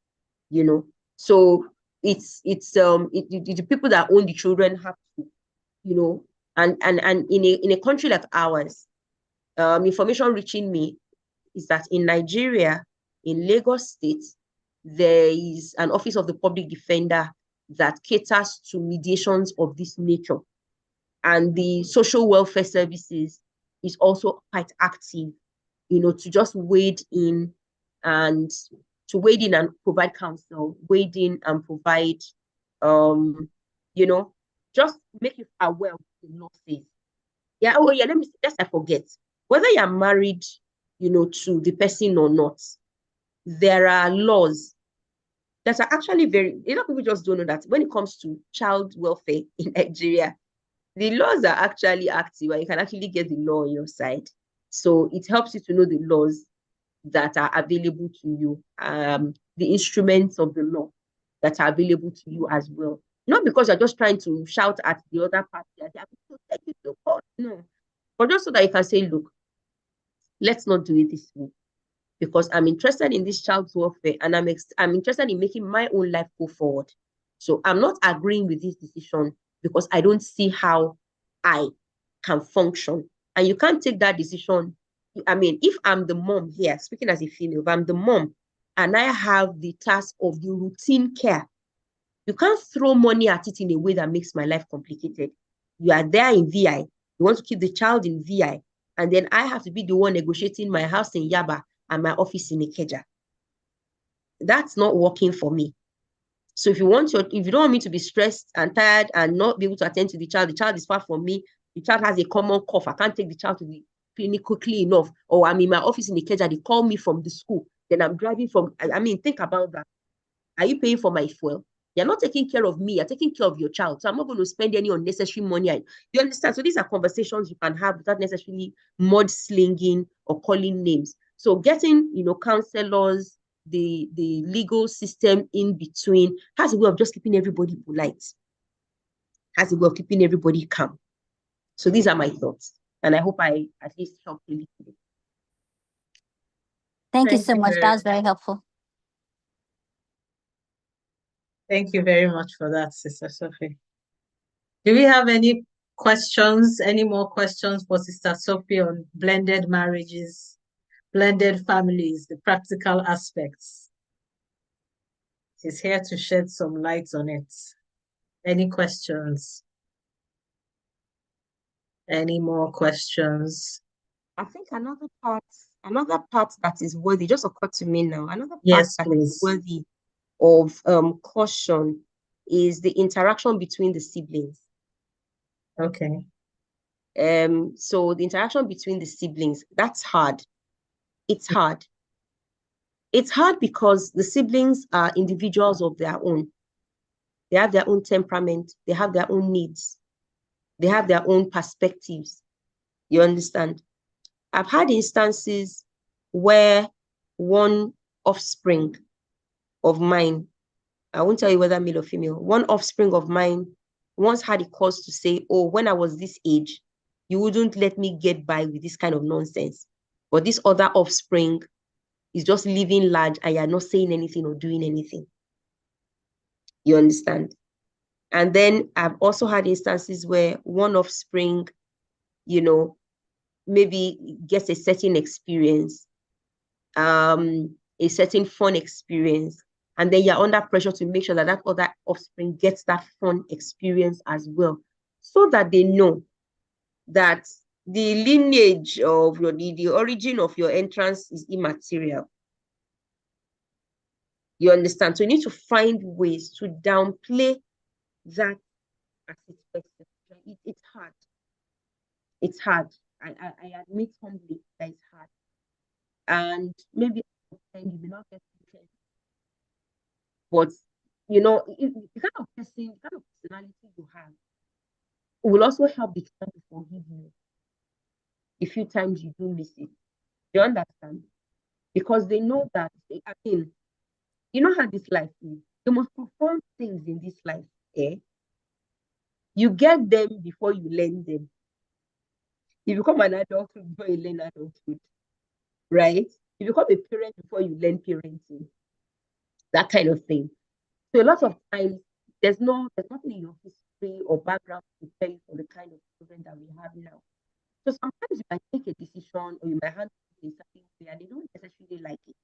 So the people that own the children have to, and in a country like ours, information reaching me is that in Nigeria, in Lagos State, there is an office of the public defender that caters to mediations of this nature. And the social welfare services is also quite active, to just wade in and provide counsel, wade in and provide, just make you aware of the law says. Yeah, oh yeah, let's I forget. Whether you're married, to the person or not, there are laws that are actually a lot of people just don't know that when it comes to child welfare in Nigeria, the laws are actually active and you can actually get the law on your side. So it helps you to know the laws that are available to you, the instruments of the law that are available to you as well. Not because you're just trying to shout at the other party, they are going to take you to court. No. But just so that you can say, look, let's not do it this way. Because I'm interested in this child's welfare and I'm interested in making my own life go forward. So I'm not agreeing with this decision because I don't see how I can function. And you can't take that decision. I mean, if I'm the mom here, speaking as a female, if I'm the mom and I have the task of the routine care, you can't throw money at it in a way that makes my life complicated. You are there in VI. You want to keep the child in VI. And then I have to be the one negotiating my house in Yaba and my office in Ikeja. That's not working for me. So if you don't want me to be stressed and tired and not be able to attend to the child is far from me, the child has a common cough, I can't take the child to the clinic quickly enough, or I'm in my office in Ikeja, they call me from the school, then I'm driving from, think about that. Are you paying for my fuel? You're not taking care of me, you're taking care of your child. So I'm not going to spend any unnecessary money. You understand? So these are conversations you can have without necessarily mudslinging or calling names. So getting, counselors, the legal system in between has a way of just keeping everybody polite, has a way of keeping everybody calm. So these are my thoughts. And I hope I at least helped a little bit. Thank you so much. That was very helpful. Thank you very much for that, Sister Sophie. Do we have any questions, any more questions for Sister Sophie on blended marriages, blended families, the practical aspects? She's here to shed some light on it. Any questions? Any more questions? I think another part that is worthy, just occurred to me now, another part Yes, that please. is worthy of caution is the interaction between the siblings. Okay. So the interaction between the siblings, that's hard. It's hard. It's hard because the siblings are individuals of their own. They have their own temperament. They have their own needs. They have their own perspectives. You understand? I've had instances where one offspring of mine, I won't tell you whether male or female, one offspring of mine once had a cause to say, oh, when I was this age, you wouldn't let me get by with this kind of nonsense. But this other offspring is just living large and you're not saying anything or doing anything. You understand? And then I've also had instances where one offspring, maybe gets a certain experience, a certain fun experience, and then you're under pressure to make sure that that other offspring gets that fun experience as well, so that they know that the lineage of the origin of your entrance is immaterial. You understand? So you need to find ways to downplay that aspect. It's hard. It's hard. I admit humbly that it's hard. And maybe you may not get it, but you know, the kind of person, the kind of personality you have will also help the child to forgive you the few times you do miss it. You understand? Because they know that, I mean, you know how this life is. The most profound things in this life, eh? You get them before you learn them. You become an adult before you learn adulthood, right? You become a parent before you learn parenting, that kind of thing. So a lot of times, there's nothing in your history or background to prepare you for the kind of children that we have now. So sometimes you might take a decision or you might handle it in a certain way and they don't necessarily like it.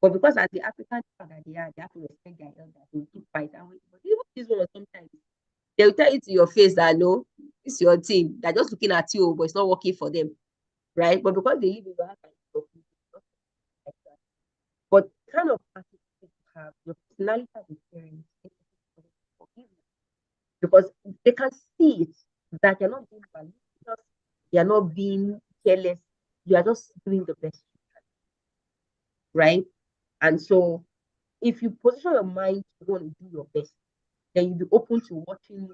But because as the African child that they have to respect their elders, they will keep fight. And but even this one sometimes they'll tell you to your face that no, it's your team. They're just looking at you, but it's not working for them. Right? But because they live in your house and like that. But kind of attitude you have, your personality as a parent, forgive you. Because they can see it that you're not being malicious, you're not being careless, you are just doing the best you can, right? And so if you position your mind to want to do your best, then you'll be open to watching,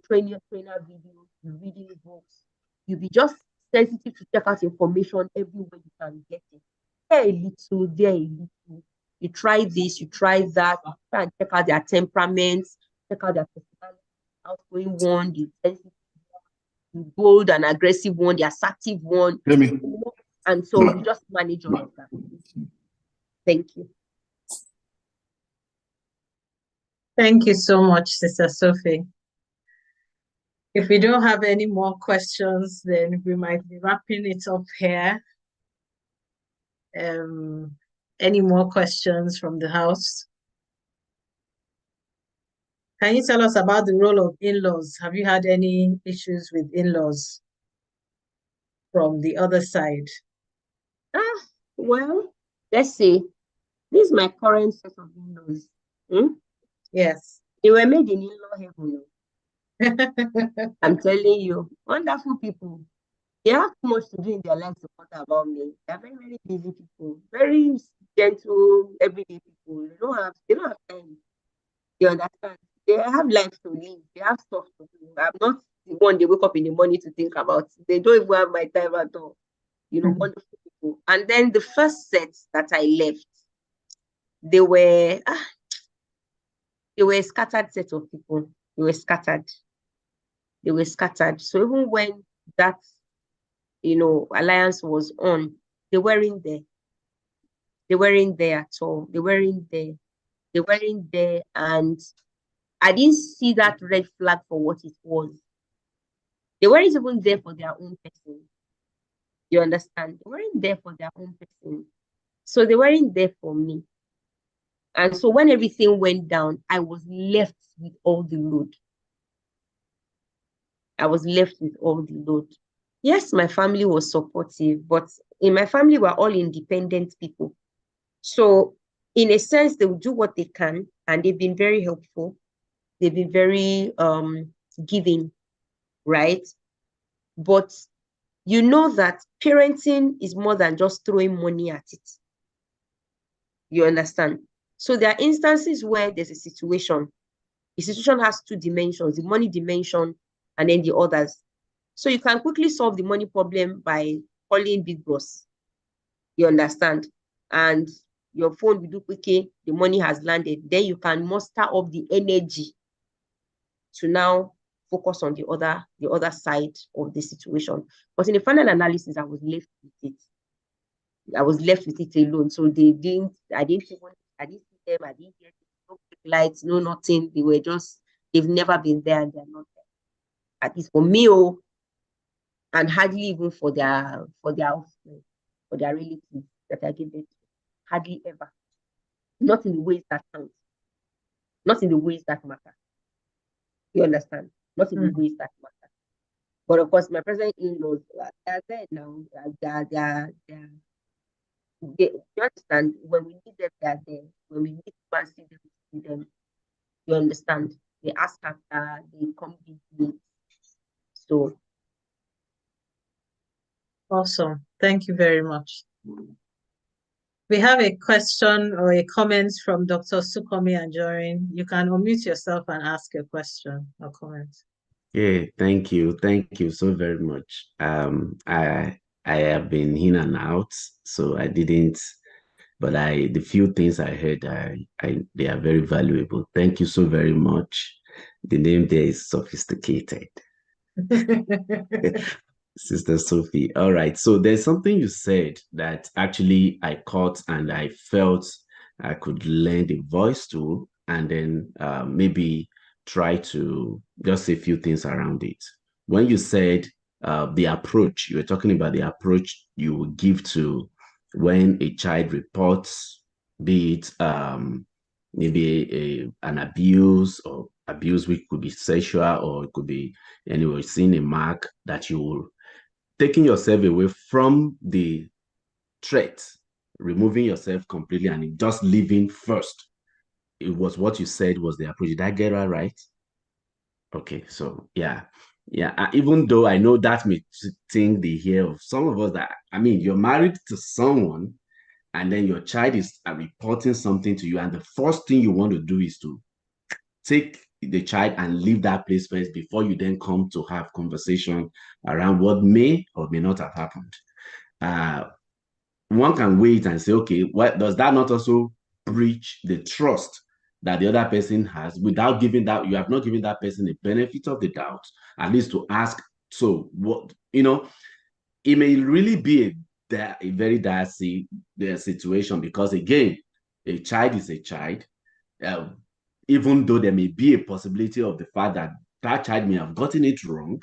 trainer videos, reading books. You'll be just sensitive to check out information everywhere you can get it. There a little, there a little. You try this, you try that, you try and check out their temperaments, check out their personality, outgoing one, the sensitive, the bold and aggressive one, the assertive one. And so you just manage all of that. Thank you. Thank you so much, Sister Sophie. If we don't have any more questions, then we might be wrapping it up here. Any more questions from the house? Can you tell us about the role of in-laws? Have you had any issues with in-laws from the other side? Well, let's see. This is my current set of in-laws. Yes. They were made in in-law heaven. I'm telling you, wonderful people. They have too much to do in their lives to wonder about me. They're very, very busy people, very gentle, everyday people. They don't have time. You understand? They have lives to live. They have stuff to do. I'm not the one they wake up in the morning to think about. They don't even have my time at all. Wonderful people. And then the first set that I left, they were a scattered set of people. They were scattered. They were scattered. So even when that, alliance was on, they weren't there. They weren't there at all. They weren't there. They weren't there. And I didn't see that red flag for what it was. They weren't even there for their own person. You understand? They weren't there for their own person. So they weren't there for me. And so when everything went down, I was left with all the load. I was left with all the load. Yes, my family was supportive, but in my family, we're all independent people. So in a sense, they will do what they can, and they've been very helpful. They've been very giving, right? But you know that parenting is more than just throwing money at it. You understand? So there are instances where there's a situation. The situation has two dimensions, the money dimension and then the others. So you can quickly solve the money problem by calling Big Boss. You understand? And your phone will do quickly, the money has landed. Then you can muster up the energy to now focus on the other side of the situation. But in the final analysis, I was left with it. I was left with it alone. So I didn't see them, I didn't hear them, no lights, no nothing. They've never been there and they're not there. At least for me, and hardly even for their offspring, for their relatives that I gave them to. Hardly ever. Not in the ways that count. Not in the ways that matter. You understand? Not in the ways that matter. But of course, my present in-laws, they're there now. You understand? When we need them, they're there. When we need to and see them, you understand? They ask after, they come visit. So Awesome. Thank you very much. We have a question or a comment from Dr. Sukomi Anjorin. You can unmute yourself and ask a question or comment. Yeah, thank you. Thank you so very much. I have been in and out, so I didn't, but the few things I heard, they are very valuable. Thank you so very much. The name there is sophisticated. Sister Sophie. All right. So there's something you said that actually I caught and I felt I could lend a voice to, and then maybe try to just say a few things around it. When you said the approach, you were talking about the approach you would give to when a child reports, be it maybe an abuse or abuse which could be sexual or it could be anyway seeing a mark that you will taking yourself away from the threat, removing yourself completely and just living first. It was what you said was the approach. Did I get that right? Okay, so yeah. Yeah, even though I know that may think the hear of some of us that, I mean, you're married to someone and then your child is reporting something to you, and the first thing you want to do is to take the child and leave that place first before you then come to have conversation around what may or may not have happened. Uh, One can wait and say, okay, what does that not also breach the trust that the other person has without giving that, you have not given that person a benefit of the doubt, at least to ask, so what, it may really be a very dire situation because again, a child is a child. Uh, Even though there may be a possibility of the fact that that child may have gotten it wrong,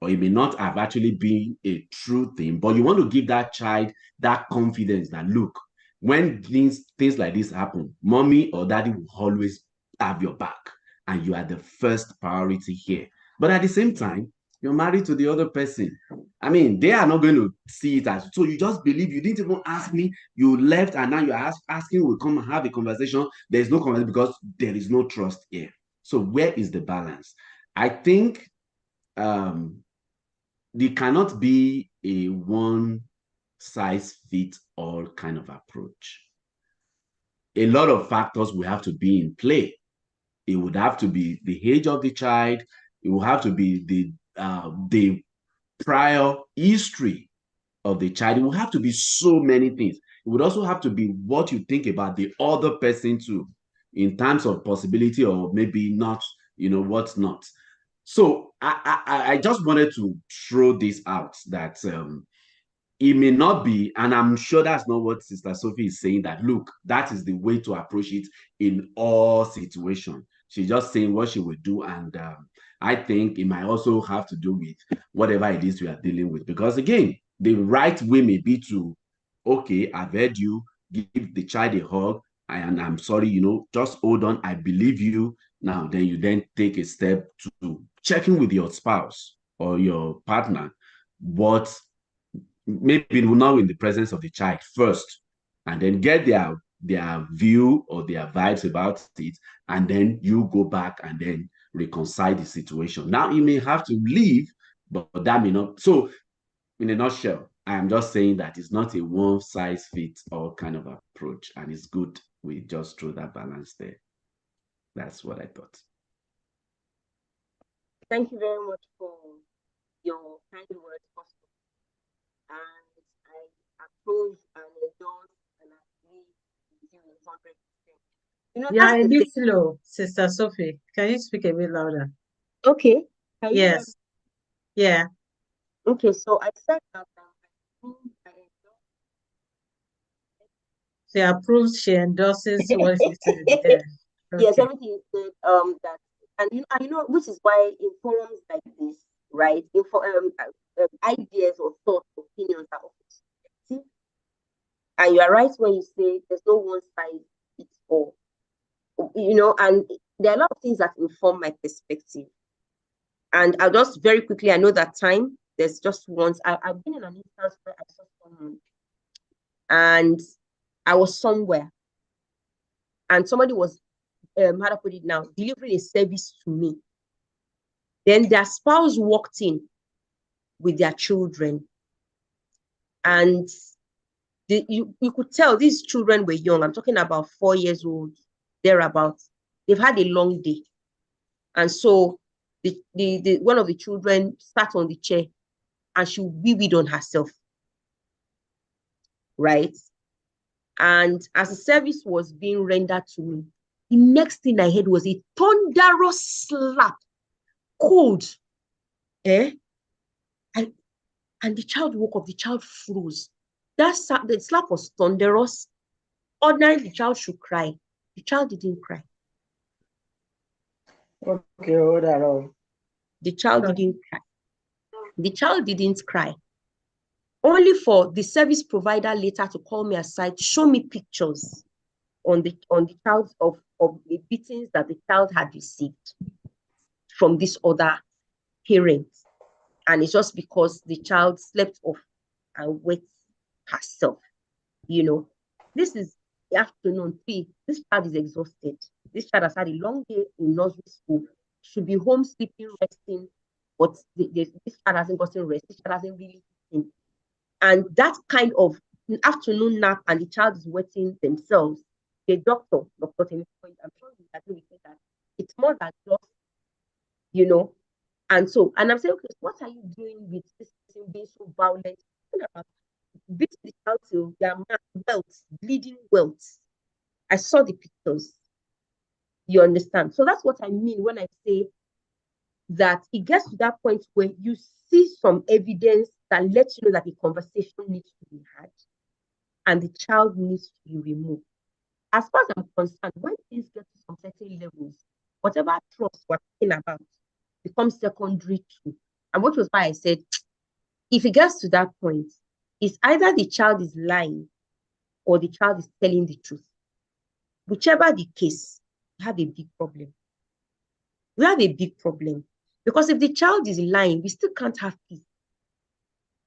or it may not have actually been a true thing, but you want to give that child that confidence that, look, when things like this happen, mommy or daddy will always have your back, and you are the first priority here. But at the same time, you're married to the other person. I mean, they are not going to see it as so. You just believe you didn't even ask me. You left, and now you're asking. We'll come and have a conversation. There's no conversation because there is no trust here. So where is the balance? I think um, there cannot be a one size fits all kind of approach. A lot of factors will have to be in play. It would have to be the age of the child. It will have to be the prior history of the child. It will have to be so many things. It would also have to be what you think about the other person too, in terms of possibility or maybe not, what's not. So I just wanted to throw this out that it may not be, and I'm sure that's not what Sister Sophie is saying, that look, that is the way to approach it in all situations. She's just saying what she would do, and I think it might also have to do with whatever it is we are dealing with. Because again, the right way may be to, okay, I've heard you, give the child a hug, and I'm sorry, just hold on, I believe you. Now, then you then take a step to checking with your spouse or your partner what maybe now in the presence of the child first, and then get their view or their vibes about it, and then you go back and then reconcile the situation. Now you may have to leave, but that may not. So in a nutshell, I am just saying that it's not a one size fits all kind of approach, and it's good we just throw that balance there. That's what I thought. Thank you very much for your kind words, Pastor. And I approve and endorse and agree with you 100%. Yeah, That's a the bit thing. low, Sister Sophie. Can you speak a bit louder? Okay. Can you hear me? Yes. Yeah. Okay, so I said that I She approves, she endorses what you said. endorse. Yeah. Yes, Okay. everything you said, that, and which is why in forums like this, right, ideas or thoughts, opinions are often subjective, and you are right when you say there's no one size fits all, and there are a lot of things that inform my perspective. And I'll just very quickly, I know that time, there's just once, I've been in an instance where I saw someone and I was somewhere and somebody was, how to put it now, delivering a service to me. Then their spouse walked in with their children. And you could tell these children were young. I'm talking about 4 years old, thereabouts. They've had a long day. And so the one of the children sat on the chair and she wee-weed on herself. Right? And as the service was being rendered to me, the next thing I heard was a thunderous slap, cold. And the child woke up, the child froze. The slap was thunderous. Ordinarily, the child should cry. The child didn't cry. Okay, hold on. The child didn't cry. The child didn't cry. Only for the service provider later to call me aside, show me pictures on the child of the beatings that the child had received from this other parent. And it's just because the child slept off and wet herself. This is the afternoon. This child is exhausted. This child has had a long day in nursery school, should be home sleeping, resting, but this child hasn't gotten rest. This child hasn't really eaten. And that kind of afternoon nap and the child is wetting themselves. The doctor, I'm sure you agree with me that it's more than just, And I'm saying, okay, what are you doing with this person being so violent? Beating the child till their welts, bleeding welts. I saw the pictures. You understand? So that's what I mean when I say that it gets to that point where you see some evidence that lets you know that a conversation needs to be had and the child needs to be removed. As far as I'm concerned, when things get to some certain levels, whatever trust we're talking about becomes secondary to. And which was why I said, if it gets to that point, it's either the child is lying or the child is telling the truth. Whichever the case, we have a big problem. We have a big problem. Because if the child is lying, we still can't have peace.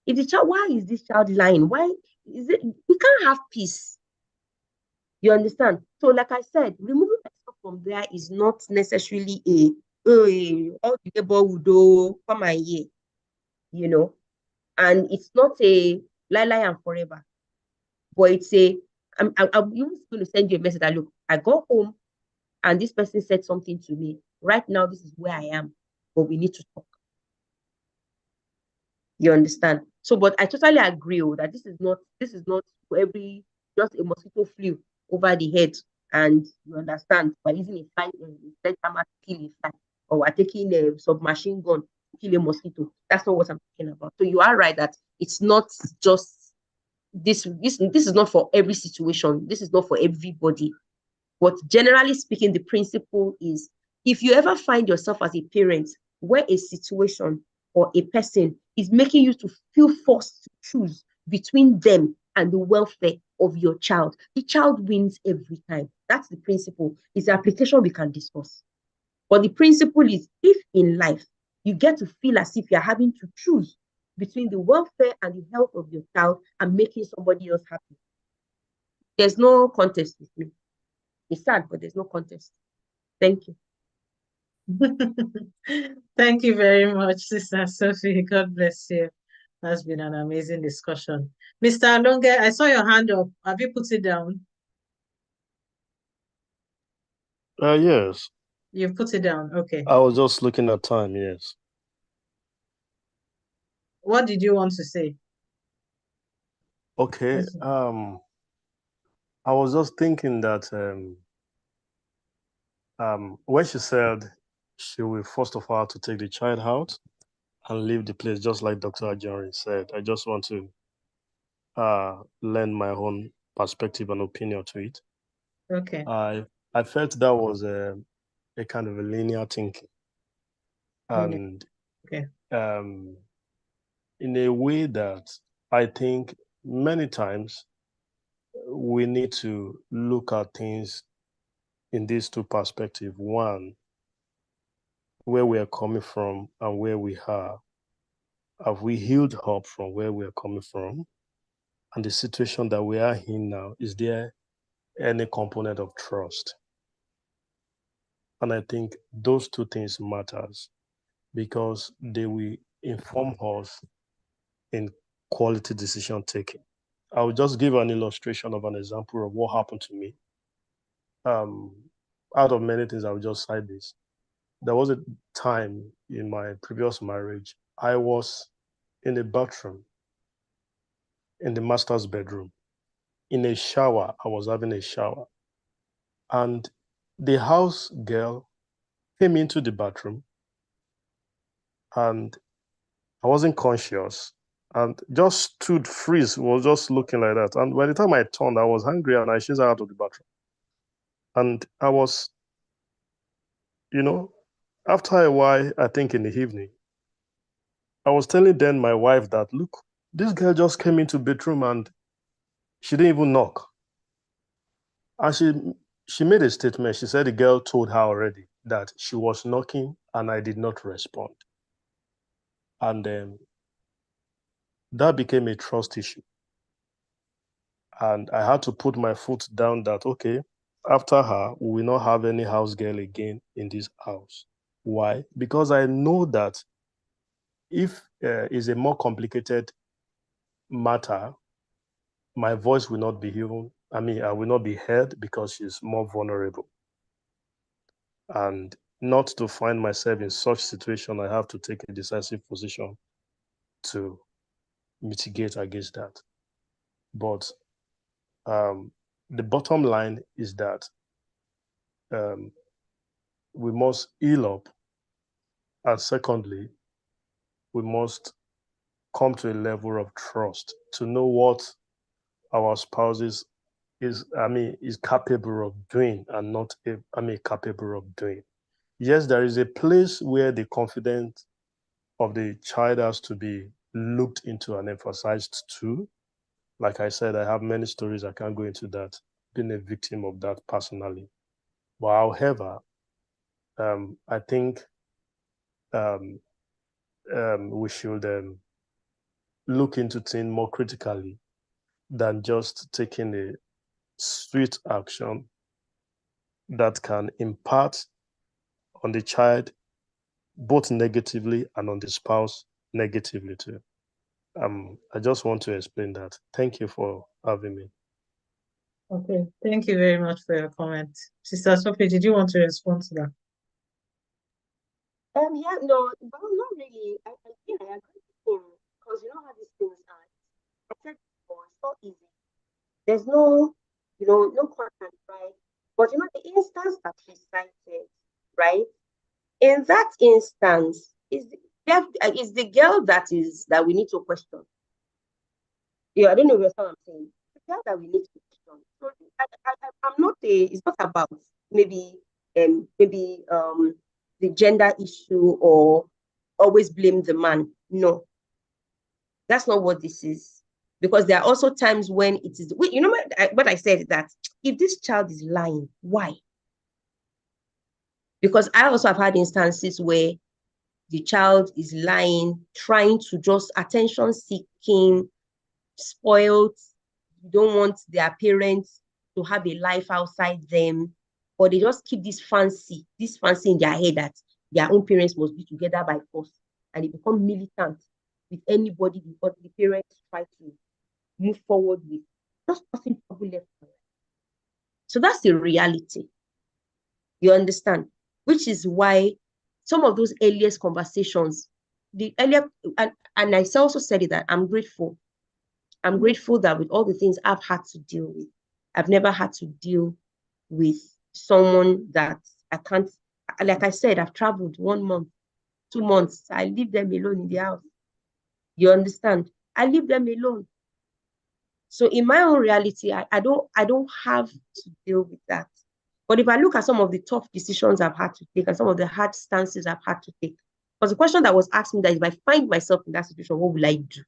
If the child, why is this child lying? Why is it? We can't have peace. You understand? So, like I said, removing myself from there is not necessarily all the neighbor would do, come and hear, and it's not a lie and forever, but it's I'm even going to send you a message that, look, I go home and this person said something to me. Right now, this is where I am, but we need to talk. You understand? So, but I totally agree that this is not for every, just a mosquito flew over the head, and you understand, by using a sledgehammer to kill a fly, or we're taking a submachine gun to kill a mosquito. That's not what I'm talking about. So you are right that it's not just this is not for every situation. This is not for everybody. But generally speaking, the principle is, if you ever find yourself as a parent where a situation or a person is making you to feel forced to choose between them and the welfare of your child, the child wins every time. That's the principle. It's the application we can discuss. But the principle is, if in life you get to feel as if you're having to choose between the welfare and the health of your child and making somebody else happy, there's no contest with me. It's sad, but there's no contest. Thank you. Thank you very much, Sister Sophie. God bless you. That's been an amazing discussion. Mr. Alonge, I saw your hand up. Have you put it down? Yes. You've put it down. Okay. I was just looking at time, yes. What did you want to say? Okay. I was just thinking that when she said she will first of all to take the child out and leave the place, just like Dr. Ajari said, I just want to lend my own perspective and opinion to it. Okay. I felt that was a kind of a linear thinking. And okay. In a way that I think many times we need to look at things in these two perspectives. One, where we are coming from and where we are. Have we healed up from where we are coming from? And the situation that we are in now, is there any component of trust? And I think those two things matters because they will inform us in quality decision taking. I'll just give an illustration of an example of what happened to me. Out of many things, I'll just cite this. There was a time in my previous marriage, I was in a bathroom, in the master's bedroom, in a shower. I was having a shower. And the house girl came into the bathroom, and I wasn't conscious, and just stood freeze, was just looking like that. And by the time I turned, I was hungry, and I chased her out of the bathroom. And I was, after a while, I think in the evening, I was telling then my wife that, look, this girl just came into the bedroom and she didn't even knock. And she made a statement. She said the girl told her already that she was knocking and I did not respond. And that became a trust issue. And I had to put my foot down that, okay, after her, we will not have any house girl again in this house. Why? Because I know that if it's a more complicated matter, my voice will not be even, I will not be heard because she's more vulnerable. And not to find myself in such situation, I have to take a decisive position to mitigate against that. But the bottom line is that we must heal up. And secondly, we must come to a level of trust to know what our spouses is capable of doing and not capable of doing. Yes, there is a place where the confidence of the child has to be looked into and emphasized too. Like I said, I have many stories. I can't go into that, being a victim of that personally. But however, I think we should look into things more critically than just taking a sweet action that can impact on the child both negatively and on the spouse negatively too. I just want to explain that. Thank you for having me. Okay, thank you very much for your comment. Sister Sophie, did you want to respond to that? Yeah, no, well, not really. I agree with him because you know how these things are. I said before, it's not easy. There's no, no content, right? But the instance that she cited, right? In that instance, is the girl that we need to question. Yeah, I don't know what I'm saying. The girl that we need to question. So I'm not it's not about maybe the gender issue or always blame the man. No, that's not what this is. Because there are also times when it is, what I said, that if this child is lying, why? Because I also have had instances where the child is lying, trying to just attention seeking, spoiled. You don't want their parents to have a life outside them, but they just keep this fancy in their head that their own parents must be together by force, and they become militant with anybody because the parents try to move forward with, just causing trouble left and right. So that's the reality. You understand? Which is why some of those earliest conversations, and I also said it, that I'm grateful. I'm grateful that with all the things I've had to deal with, I've never had to deal with someone that I can't, like I said, I've traveled 1 month, 2 months. I leave them alone in the house. You understand? I leave them alone. So in my own reality, I don't have to deal with that. But if I look at some of the tough decisions I've had to take and some of the hard stances I've had to take, because the question that was asked me that if I find myself in that situation, what will I do?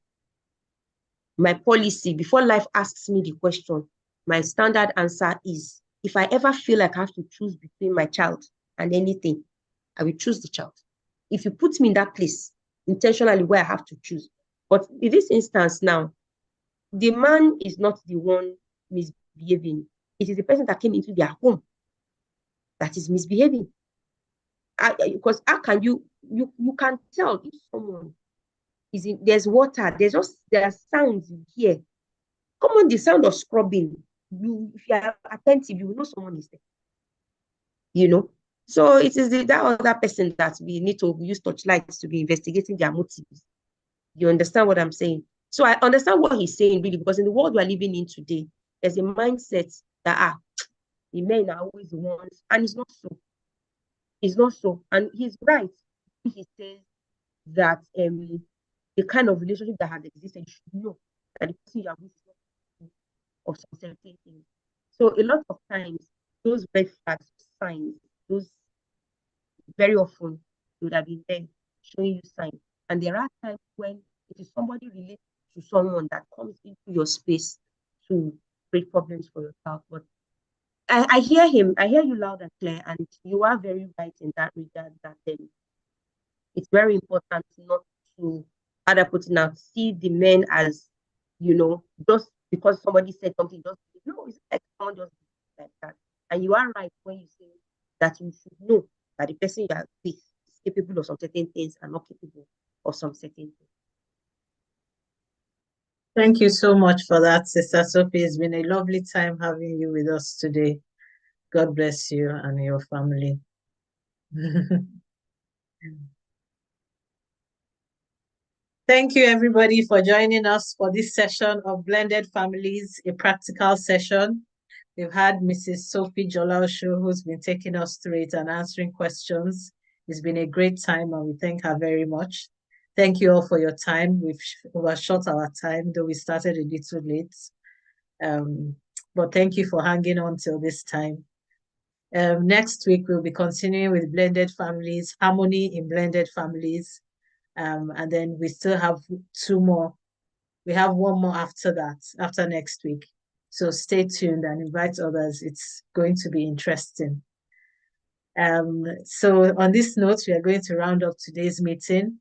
My policy, before life asks me the question, my standard answer is, if I ever feel like I have to choose between my child and anything, I will choose the child. If you put me in that place, intentionally where I have to choose. But in this instance now, the man is not the one misbehaving. It is the person that came into their home that is misbehaving. Because how can you can tell if someone is in, there's water, there are sounds you hear common the sound of scrubbing. If you are attentive, you will know someone is there. You know, so it is that other person that we need to use torchlights to be investigating their motives. You understand what I'm saying? So I understand what he's saying, really, because in the world we're living in today, there's a mindset that the men are always the ones, and it's not so. It's not so, and he's right. He says that the kind of relationship that has existed, you should know that the person you are with is not of some certain things. So a lot of times, those red flags, signs, those very often would have been there showing you signs. And there are times when it is somebody related to someone that comes into your space to create problems for yourself. But I hear him, I hear you loud and clear, and you are very right in that regard that it's very important not to, other putting out, see the men as, just because somebody said something, just no, it's like someone just like that. And you are right when you say that you should know that the person you are with is capable of some certain things and not capable of some certain things. Thank you so much for that, Sister Sophie. It's been a lovely time having you with us today. God bless you and your family. Thank you, everybody, for joining us for this session of Blended Families, a practical session. We've had Mrs. Sophie Jolaosho, who's been taking us through it and answering questions. It's been a great time, and we thank her very much. Thank you all for your time. We've overshot our time, though we started a little late. But thank you for hanging on till this time. Next week, we'll be continuing with blended families, harmony in blended families. And then we still have 2 more. We have 1 more after that, after next week. So stay tuned and invite others. It's going to be interesting. So on this note, we are going to round up today's meeting.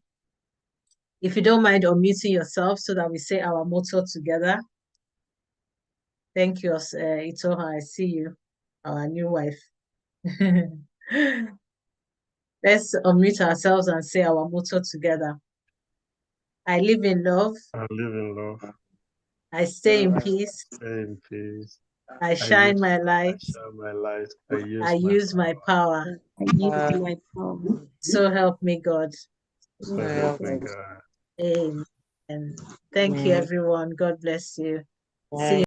If you don't mind unmuting yourself so that we say our motto together. Thank you, Itoha. I see you, our new wife. Let's unmute ourselves and say our motto together. I live in love. I live in love. I stay in peace. Stay in peace. I shine my light. I shine my light. I use my power. I use my power. So help me God. So help me God. Amen. Thank you, everyone. God bless you. See you.